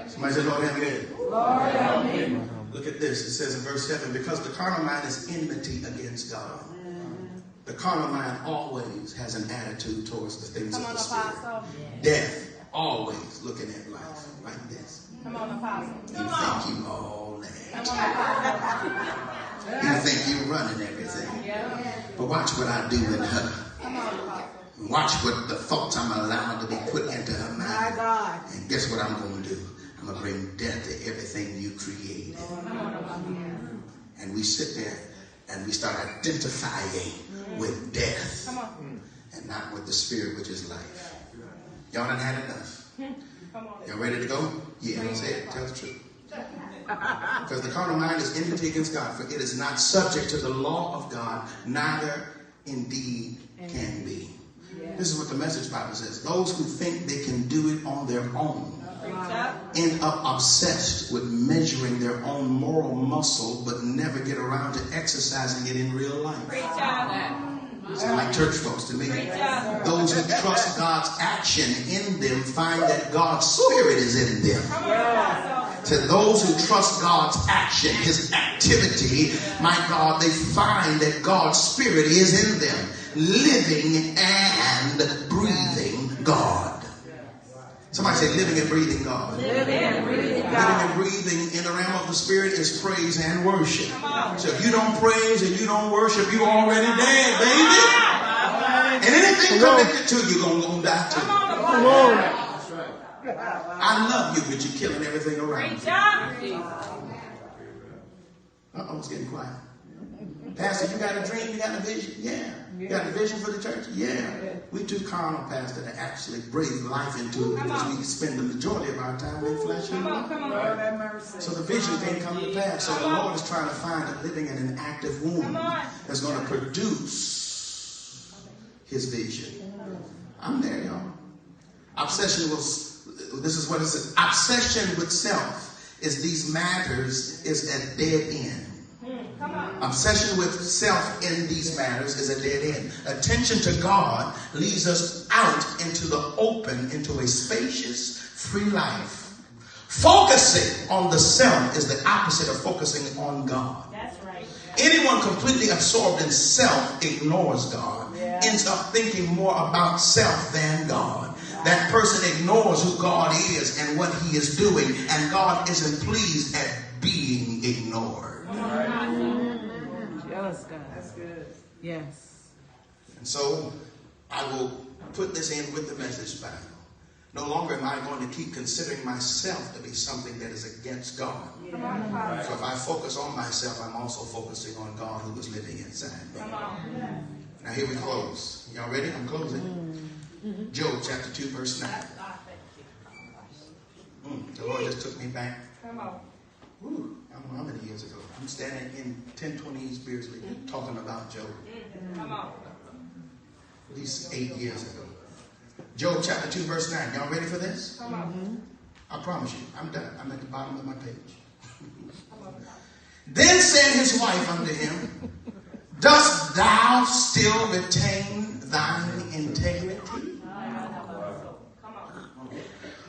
Somebody say, Lord, help me. Look at this. It says in verse 7, because the carnal mind is enmity against God. The carnal mind always has an attitude towards the things of the Spirit. Death, always looking at life like this. Come on, Apostle. You think you all that. You think you're running everything. But watch what I do in her. Watch what the thoughts I'm allowing to be put into her mind. And guess what I'm going to do? I'm going to bring death to everything you created. And we sit there and we start identifying with death and not with the spirit, which is life. Y'all done had enough. Y'all ready to go? Yeah, say it. Tell the truth. Because the carnal mind is enmity against God, for it is not subject to the law of God, neither indeed can be. This is what the Message Bible says. Those who think they can do it on their own end up obsessed with measuring their own moral muscle, but never get around to exercising it in real life. Sound like church folks to me. Those who trust God's action in them find that God's spirit is in them. To those who trust God's action, his activity, my God, they find that God's spirit is in them, living and breathing God. Somebody say living and breathing God. Living and breathing Living God. and breathing in the realm of the spirit is praise and worship. So if you don't praise and you don't worship, you already dead, baby. And anything connected to you gonna die too. Come on. I love you, but you're killing everything around you. Uh-oh, it's getting quiet. Pastor, you got a dream? You got a vision? Yeah. You got a vision for the church? Yeah. We too carnal, Pastor, to actually breathe life into it because we spend the majority of our time in flesh and blood. So the vision can't come to pass. So the Lord is trying to find a living and an active womb that's going to produce his vision. I'm there, y'all. Obsession was, this is what it says. Obsession with self is these matters is a dead end. Obsession with self in these matters is a dead end. Attention to God leads us out into the open, into a spacious, free life. Focusing on the self is the opposite of focusing on God. That's right. Anyone completely absorbed in self ignores God, ends up thinking more about self than God. That person ignores who God is and what he is doing, and God isn't pleased at being ignored. Yes, God. That's good. Yes. And so I will put this in with the Message Bible. No longer am I going to keep considering myself to be something that is against God. So if I focus on myself, I'm also focusing on God who is living inside me. Now here we close. Y'all ready? I'm closing. Job chapter 2 verse 9. The Lord just took me back. Come on. Whew, I don't know how many years ago. I'm standing in 1020 East Beardsley talking about Job. Come on. At least 8 years ago. Job chapter 2 verse 9. Y'all ready for this? Come on. I promise you. I'm done. I'm at the bottom of my page. Then said his wife unto him, dost thou still retain thine integrity?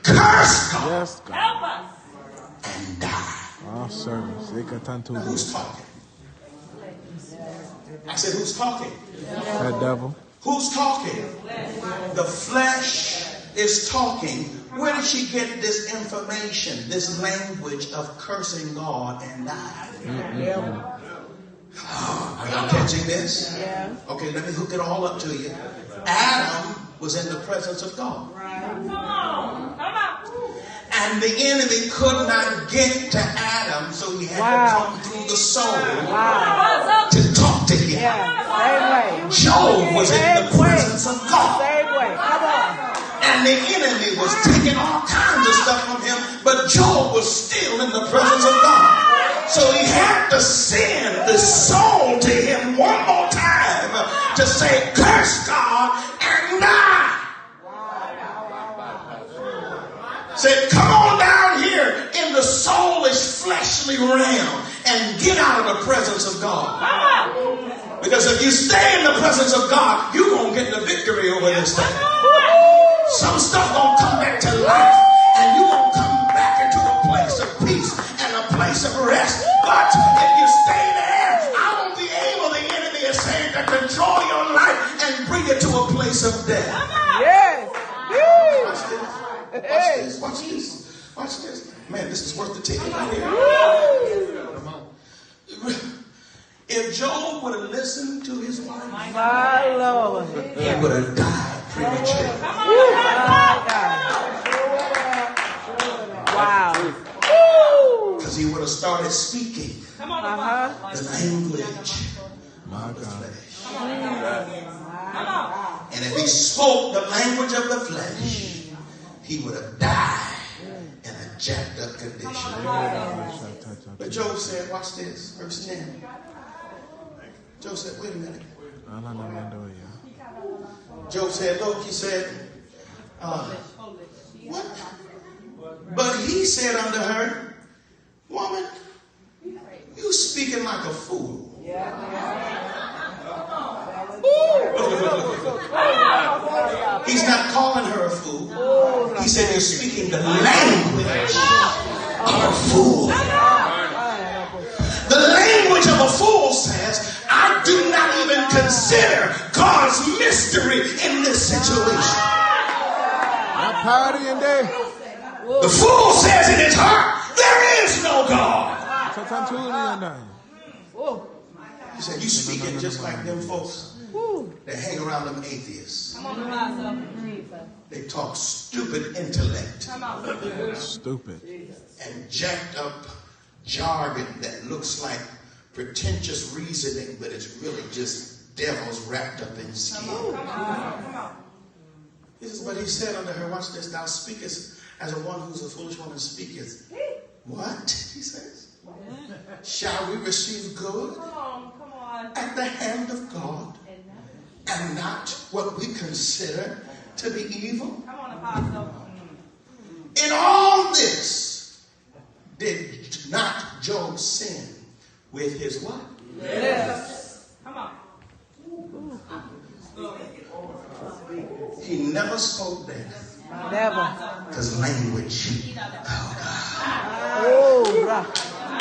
Curse God Yes, God. Help us. and die. Our service. Now, who's talking? I said, who's talking? That devil. Who's talking? The flesh is talking. Where did she get this information, this language of cursing God and die? Are y'all catching this? Okay, let me hook it all up to you. Adam was in the presence of God. Come on. Come on. And the enemy could not get to Adam, so he had to come through the soul to talk to him. Same way. Job was in the presence of God. Same way. Come on. And the enemy was taking all kinds of stuff from him, but Job was still in the presence of God. So he had to send the soul to him one more time to say, curse God and die. Said, come on down here in the soulish, fleshly realm and get out of the presence of God. Because if you stay in the presence of God, you're going to get the victory over this thing. Some stuff going to come back to life, and you're going to come back into a place of peace and a place of rest. But if you stay there, I won't be able, the enemy is saying, to control your life and bring it to a place of death. Yes. Watch this. Watch this. Watch this. Man, this is worth the ticket right here. If Job would have listened to his wife, My Lord. he would have died prematurely. Wow. Because he would have started speaking Come on. the language My of the God. flesh. Come on. And if he spoke the language of the flesh, he would have died in a jacked up condition. But Job said, watch this, verse 10. Job said, wait a minute. Job said, look, he said, what? But he said unto her, woman, you speaking like a fool. The He's not calling her a fool. He said you're speaking the language of a fool. The language of a fool says, I do not even consider God's mystery in this situation. The fool says in his heart, there is no God. He said, you speaking just like them folks that hang around them atheists. They talk stupid intellect. Stupid. And jacked up jargon that looks like pretentious reasoning, but it's really just devils wrapped up in skin. He says, but he said unto her, watch this, thou speakest as a one who's a foolish woman speaketh. What? He says. Shall we receive good at the hand of God and not what we consider to be evil? In all this, did not Job sin with his what? Yes. Come on. He never spoke death. Never. Because language. Oh, right.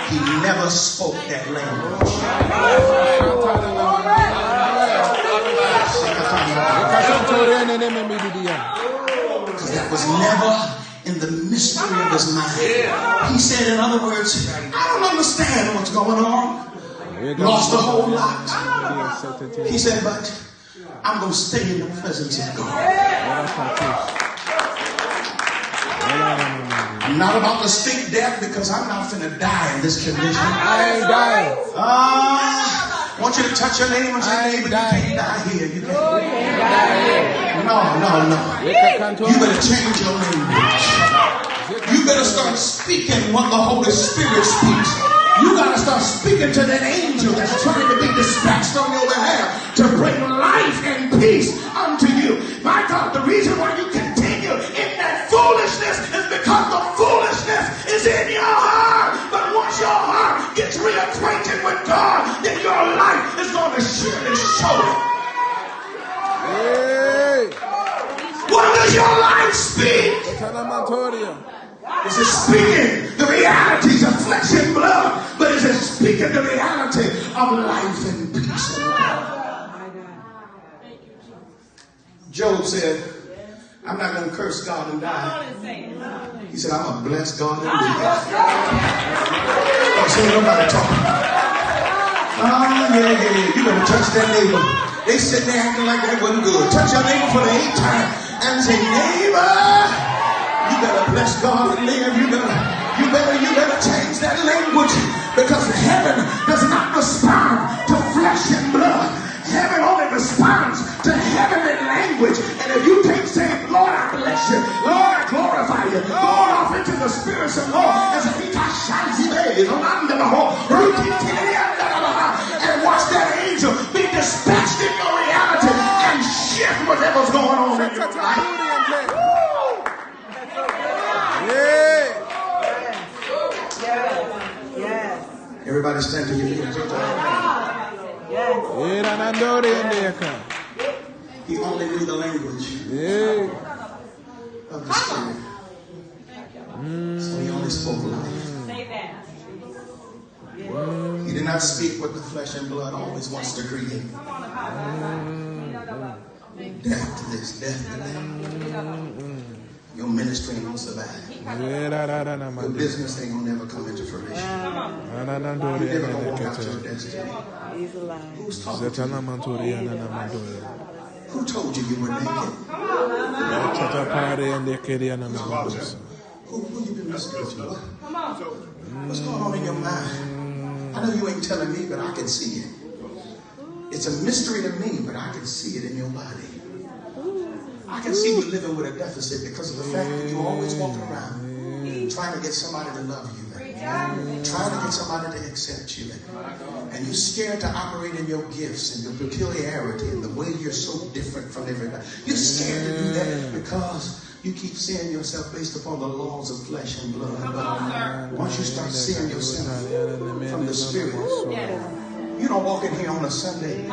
He never spoke that language. Because that was never in the mystery of his mind. He said, in other words, I don't understand what's going on. Lost a whole lot. He said, but I'm going to stay in the presence of God. I'm not about to speak death because I'm not finna die in this condition. I ain't dying. I want you to touch your neighbor and say, neighbor, you can't die here. You can't die here. No. You better change your language. You better start speaking what the Holy Spirit speaks. You got to start speaking to that angel that's trying to be dispatched on your behalf to bring life and peace unto you. My God, the reason why you continue in that foolishness is because the foolishness is in your heart. But once your heart gets reacquainted with God, then your life is going to surely show it. Hey. What does your life speak? Is it speaking the realities of flesh and blood? But is it speaking the reality of life and peace? Job said, I'm not going to curse God and die. He said, I'm going to bless God and live. Oh, see, nobody talking. Yeah. You better touch that neighbor. They sitting there acting like that wasn't good. Touch your neighbor for the 8th time and say, neighbor, you better bless God and live. You better change that language, because heaven does not respond to flesh and blood. Heaven only responds to heavenly language. And if you can't say, Lord, I bless you, Lord, I glorify you, go on off into the spirits of Lord and say, and watch that angel be dispatched in your reality and shift whatever's going on in your life. Everybody stand to your feet. He only knew the language of the Spirit. So he only spoke life. He did not speak what the flesh and blood always wants to create. Death to this, death to that. Your ministry ain't gonna survive. Your business ain't gonna never come into fruition. You're never gonna walk out your destiny. Who's talking to you? Who told you you were naked? Who you been listening to? What's going on in your mind? I know you ain't telling me, but I can see it. It's a mystery to me, but I can see it in your body. I can see you living with a deficit because of the fact that you're always walking around trying to get somebody to love you, trying to get somebody to accept you, and you're scared to operate in your gifts and your peculiarity and the way you're so different from everybody. You're scared to do that because you keep seeing yourself based upon the laws of flesh and blood. But once you start seeing yourself from the Spirit, you don't walk in here on a Sunday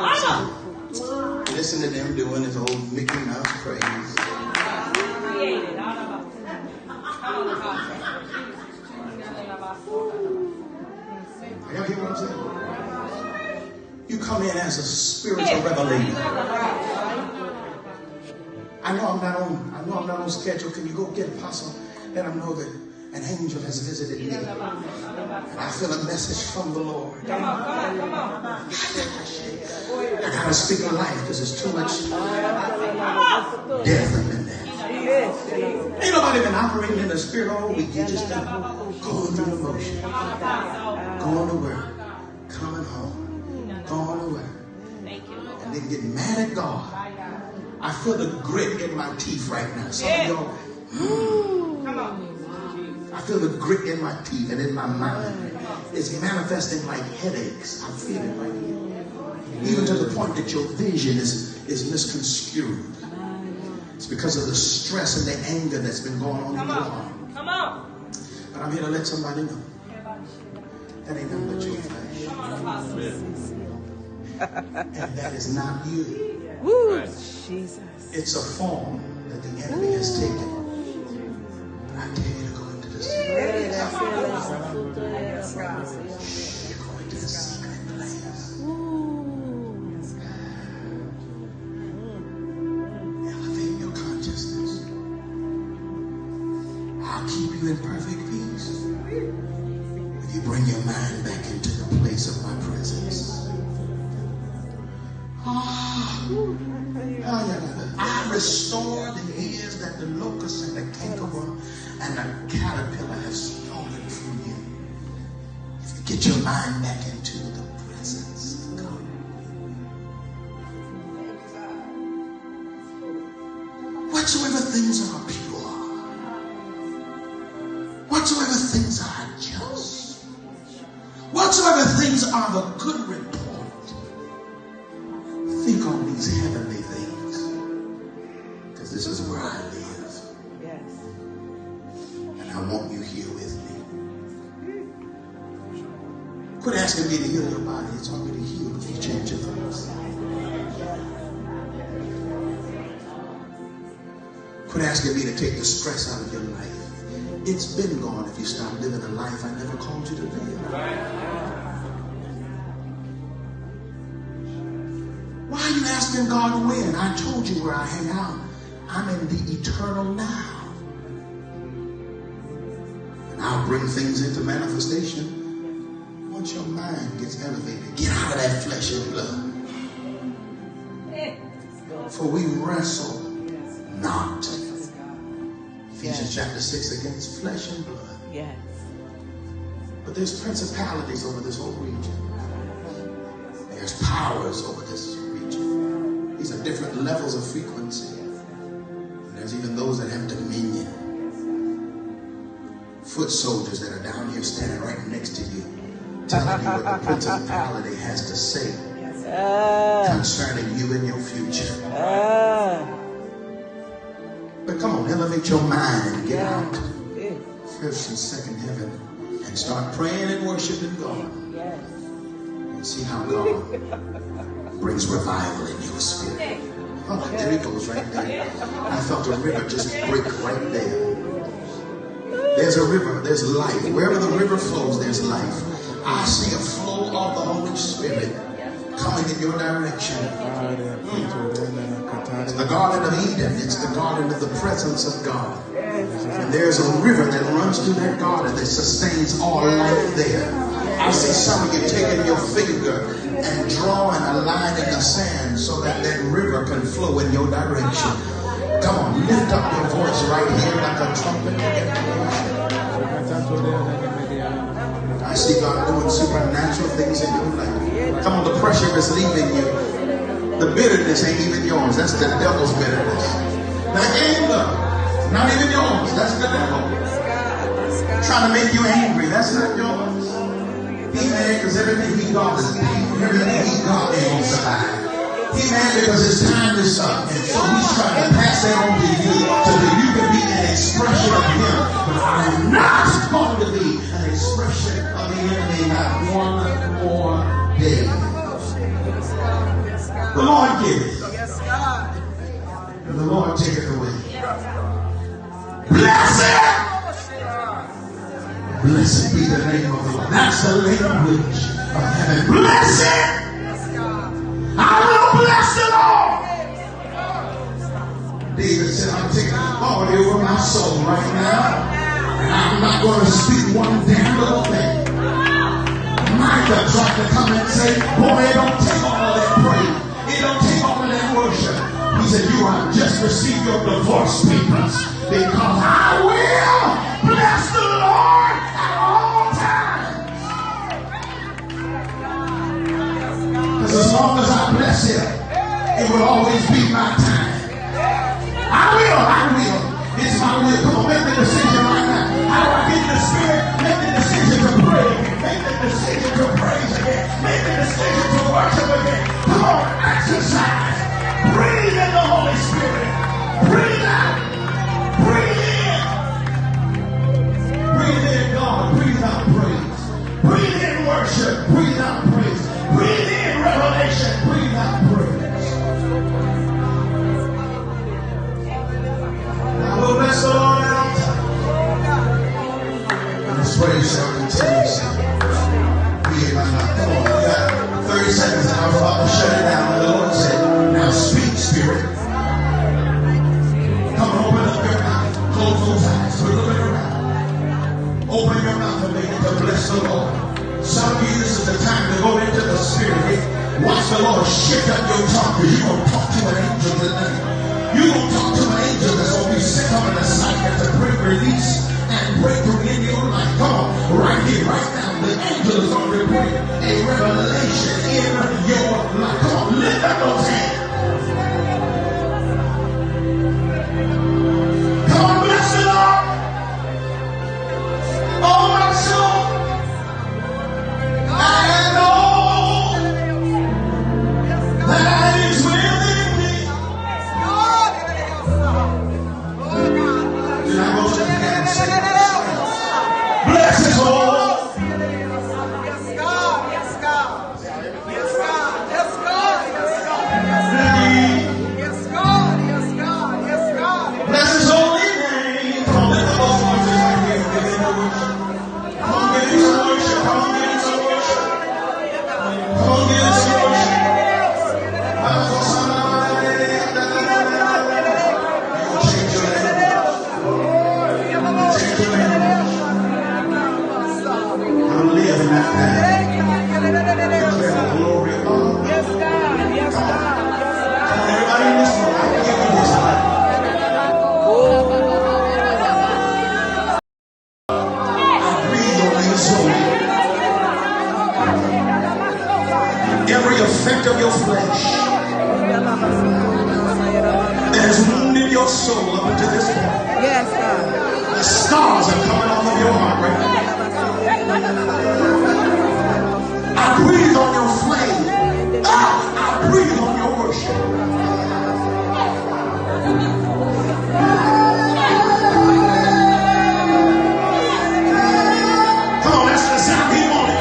Listen to them doing this old Mickey Mouse praise. Created all about Y'all hear what I'm saying? You come in as a spiritual revelator. I know I'm not on schedule. Can you go get Apostle? Let him know that an angel has visited me. And I feel a message from the Lord. Come on. I gotta speak life because there's too much death up in there. Ain't nobody been operating in the spirit all week. You just been going through the motion. Going to work. Coming home. Going to work. And then get mad at God. I feel the grit in my teeth right now. Some of y'all, Come on. I feel the grit in my teeth and in my mind. It's manifesting like headaches. I feel it right here. Even to the point that your vision is misconstrued. It's because of the stress and the anger that's been going on in your heart. Come on. But I'm here to let somebody know that ain't nothing but your flesh. Come on, Apostle. And that is not you. Woo, Jesus. It's a form that the enemy has taken. But I tell you to go into the secret. You're going to the secret place. Elevate your consciousness. I'll keep you in perfect peace if you bring your mind back into the place of my presence. I restore the years that the locust and the cankerworm and the caterpillar have stolen from you. If you get your mind back into the presence of God. Whatsoever things are pure, whatsoever things are just, whatsoever things are of a good report, think on these heavenly things. Because this is where I live. Yes. And I want you here with me. Quit asking me to heal your body. It's already healed if you change your thoughts. Quit asking me to take the stress out of your life. It's been gone if you stop living a life I never called you to live. Why are you asking God when? I told you where I hang out. I'm in the eternal now. And I'll bring things into manifestation once your mind gets elevated. Get out of that flesh and blood. For we wrestle not. Ephesians chapter 6 against flesh and blood. Yes. But there's principalities over this whole region. There's powers over this region. These are different levels of frequency. And there's even those that have dominion. Foot soldiers that are down here standing right next to you, telling you what the principality has to say concerning you and your future. But come on, elevate your mind and get out. First and second heaven. And start praying and worshiping God. And see how God brings revival in your spirit. Oh, there it goes right there. I felt a river just break right there. There's a river, there's life. Wherever the river flows, there's life. I see a flow of the Holy Spirit coming in your direction. It's the Garden of Eden. It's the garden of the presence of God. And there's a river that runs through that garden that sustains all life there. I see some of you taking your finger and drawing a line in the sand so that that river can flow in your direction. Come on, lift up your voice right here like a trumpet. I see God doing supernatural things in your life. Come on, the pressure is leaving you. The bitterness ain't even yours. That's the devil's bitterness. The anger, not even yours. That's the devil. Trying to make you angry. That's not yours. He mad because everything he got is everything he got ain't gonna survive. He mad because his time is up. And so he's trying to pass that on to you so that you can be an expression of him. But I'm not going to be an expression of the enemy not one more day. The Lord giveth, Yes, God. and the Lord taketh away. Blessed! Blessed be the name of the Lord. That's the language of heaven. Blessed! I will bless the Lord. David said, I'm taking authority over my soul right now. And I'm not going to speak one damn little thing. Micah tried to come and say, boy, it don't take all of that praise. It don't take all of that worship. He said, you have just received your divorce papers because I will bless the Lord at all times. Because as long as I bless him, it will always be my time. I will. It's my will. Come on, make the decision right now. How do I get in the spirit? Make the decision to pray again. Make the decision to praise again. Make the decision to worship again. Come on, exercise. Breathe in the Holy Spirit. Breathe out. Breathe in. Breathe in God. Breathe out praise. Breathe in worship. Breathe out praise. Breathe in revelation. Breathe out praise. I will bless the Lord at all times. And his praise shall continuously be in my mouth. Come on, we got 30 seconds and I was about to shut it down. And the Lord said, now speak, Spirit. Come on, open up your mouth. Close those eyes. We're looking around. Open your mouth and begin to bless the Lord. Some of you, this is the time to go into the Spirit. Watch the Lord shift up your tongue because you're going to talk to an angel tonight. You're going to talk to an angel that's going to be sent on an assignment to bring release and breakthrough in your life. Come on, right here, right now. The angel is going to bring a revelation in your life. Come on, lift up those hands. Come on, bless the Lord. Oh, my soul. And all that is within me. Then I go to the hand and say, bless his whole. Bless his holy name. Come on, lift up those voices right here. Give him the worship. Come on, give him some worship. Come on, give him some worship. Come on, give him some worship. Change your language. Change your language. I'll live in that time. Declare the glory of God. Yes, God. Yes, God. Come on, everybody in this room, I give you this life. Every effect of your flesh that has wounded your soul up unto this point. Yes, God. The scars are coming off of your heart right now. I breathe on your flame. I breathe on your worship. Come on, that's the sound he wanted.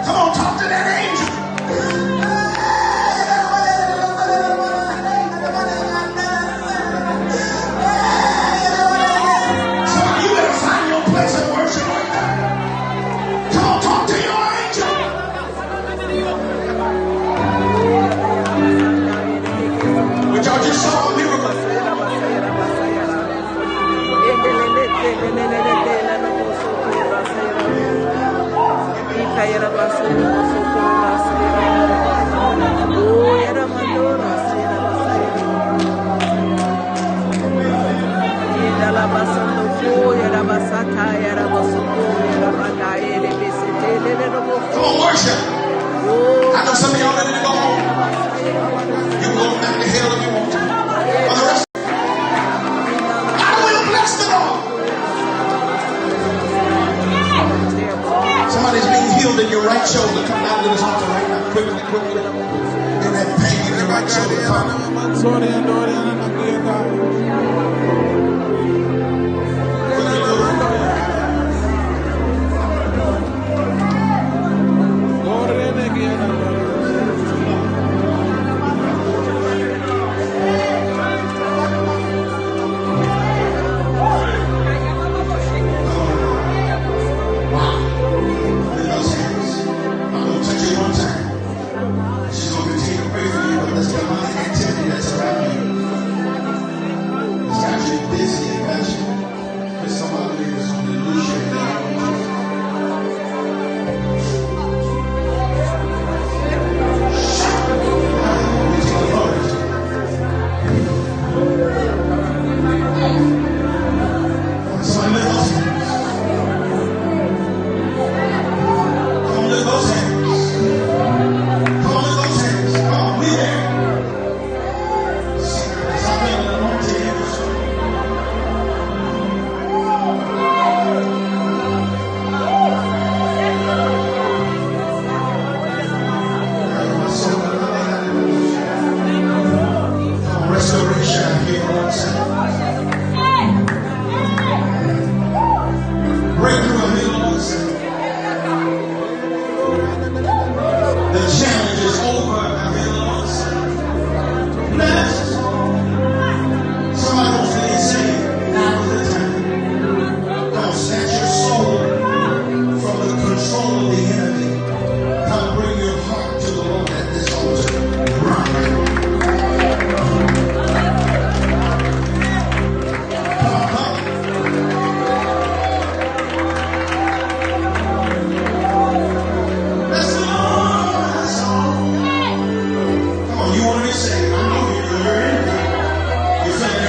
Come on, talk to that angel.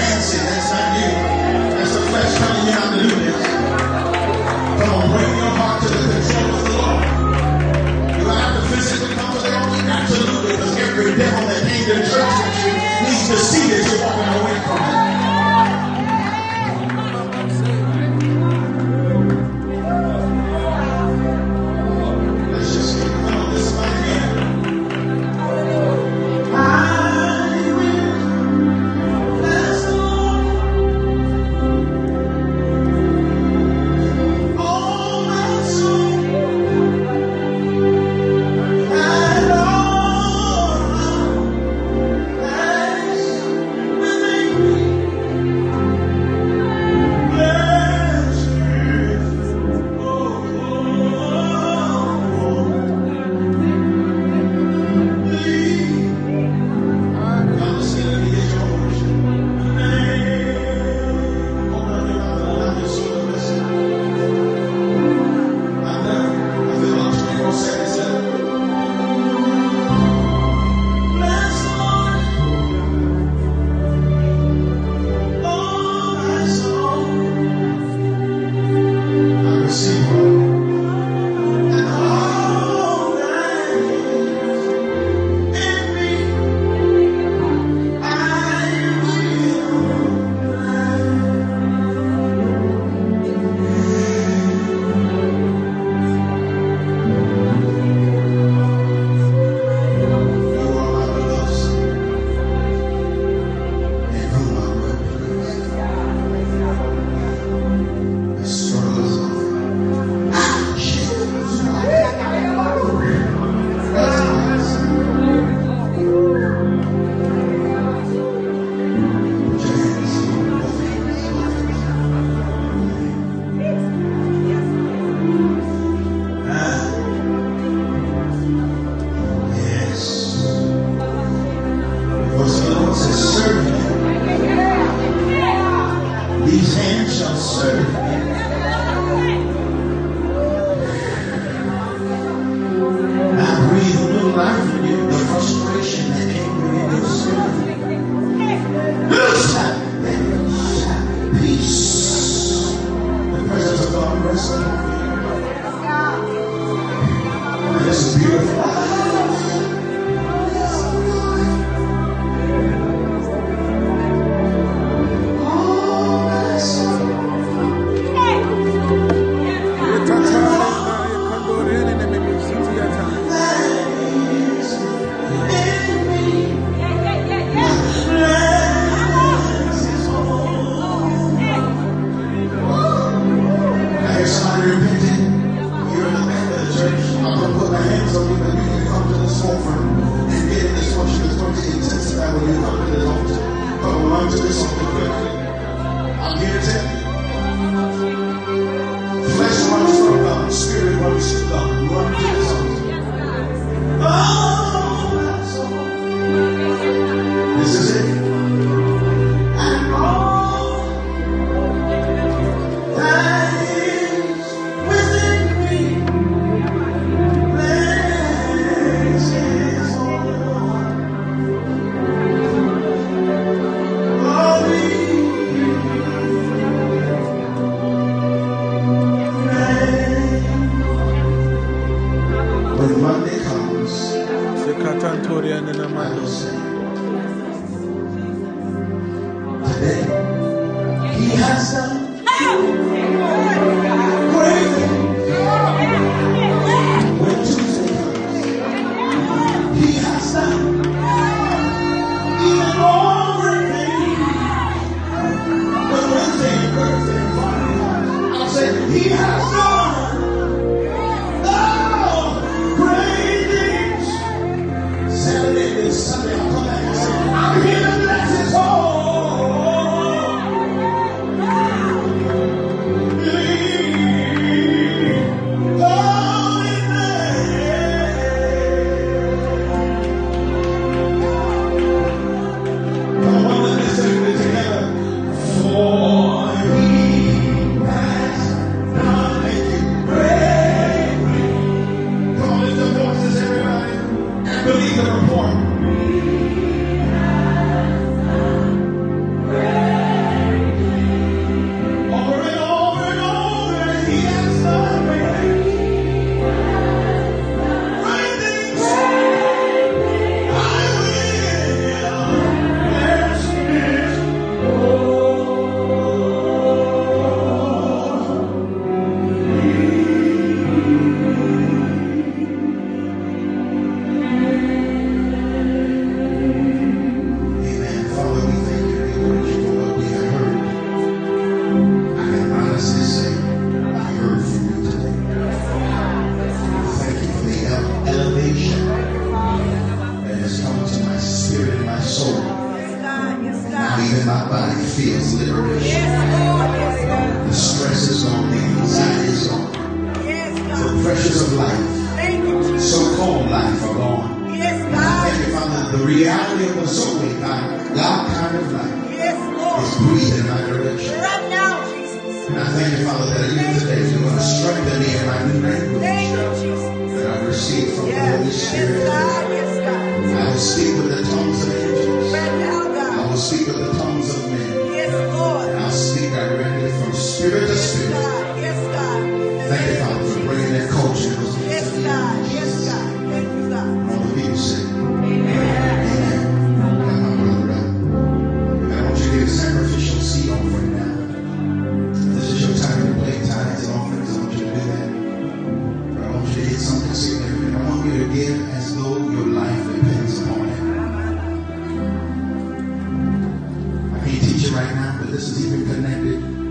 Nancy, that's not you. That's the flesh telling you how to do this. Come on, bring your heart to the control of the Lord. You don't have to physically come to the altar. Absolutely, because every devil that came to church with you needs to see that you're walking away from it. Let's just keep going this way again. I will bless the Lord. Oh, my soul, and all that is within me. Bless you. Come sing and get your worship. Open your mouth and allow your soul to listen. I'm done. I feel like 24 seconds left. Bless the Lord, oh my soul. I receive all and all that is in me. I will You are my beloved Son, in whom I'm well pleased. The struggle is over. Jesus. Yes. Because the Lord says, serve me. These hands shall serve me. I breathe new life in you. The frustration that came within your spirit. Loose that peace. The presence of God rests upon you. This is beautiful. I hear somebody repenting. You're in the back of the church. I'm going to put my hands on you, but you can come to this forefront and get in this worship. It's going to intensify when you come to this altar. Come on, run to this altar quickly. I'm here to tell you. Flesh runs from God. Spirit runs to God. Run to this altar. Oh, my soul. This is it. And all that is within me. Bless His holy name. Glory. When Monday comes, I will say, today He has done great things. When Tuesday comes, He has done even more great things. When Wednesday and Thursday and Friday comes, I'll say, He has done great things. Saturday and Sunday, I'll come back and say, I'm here to bless His holy name. feels liberation. The stress is gone, the anxiety is gone. The pressures of life, so-called life, are gone. I thank you, Father, the reality of the Zoe, God kind of life, is breathing in my direction. And I thank you, Father, that even today you're going to strengthen me in my new language that I've received from the Holy Spirit. I will speak with the tongues of angels. I will speak with the tongues of men. And I'll speak directly from spirit to spirit. Thank you, Father, for bringing that culture into me. All the people say, Amen. I want you to get a sacrificial seed offering now. This is your time to play tithes and offerings. I want you to do that. But I want you to hit something significant. I want you to give as though your life depends upon it. I can't teach it right now, but this is even connected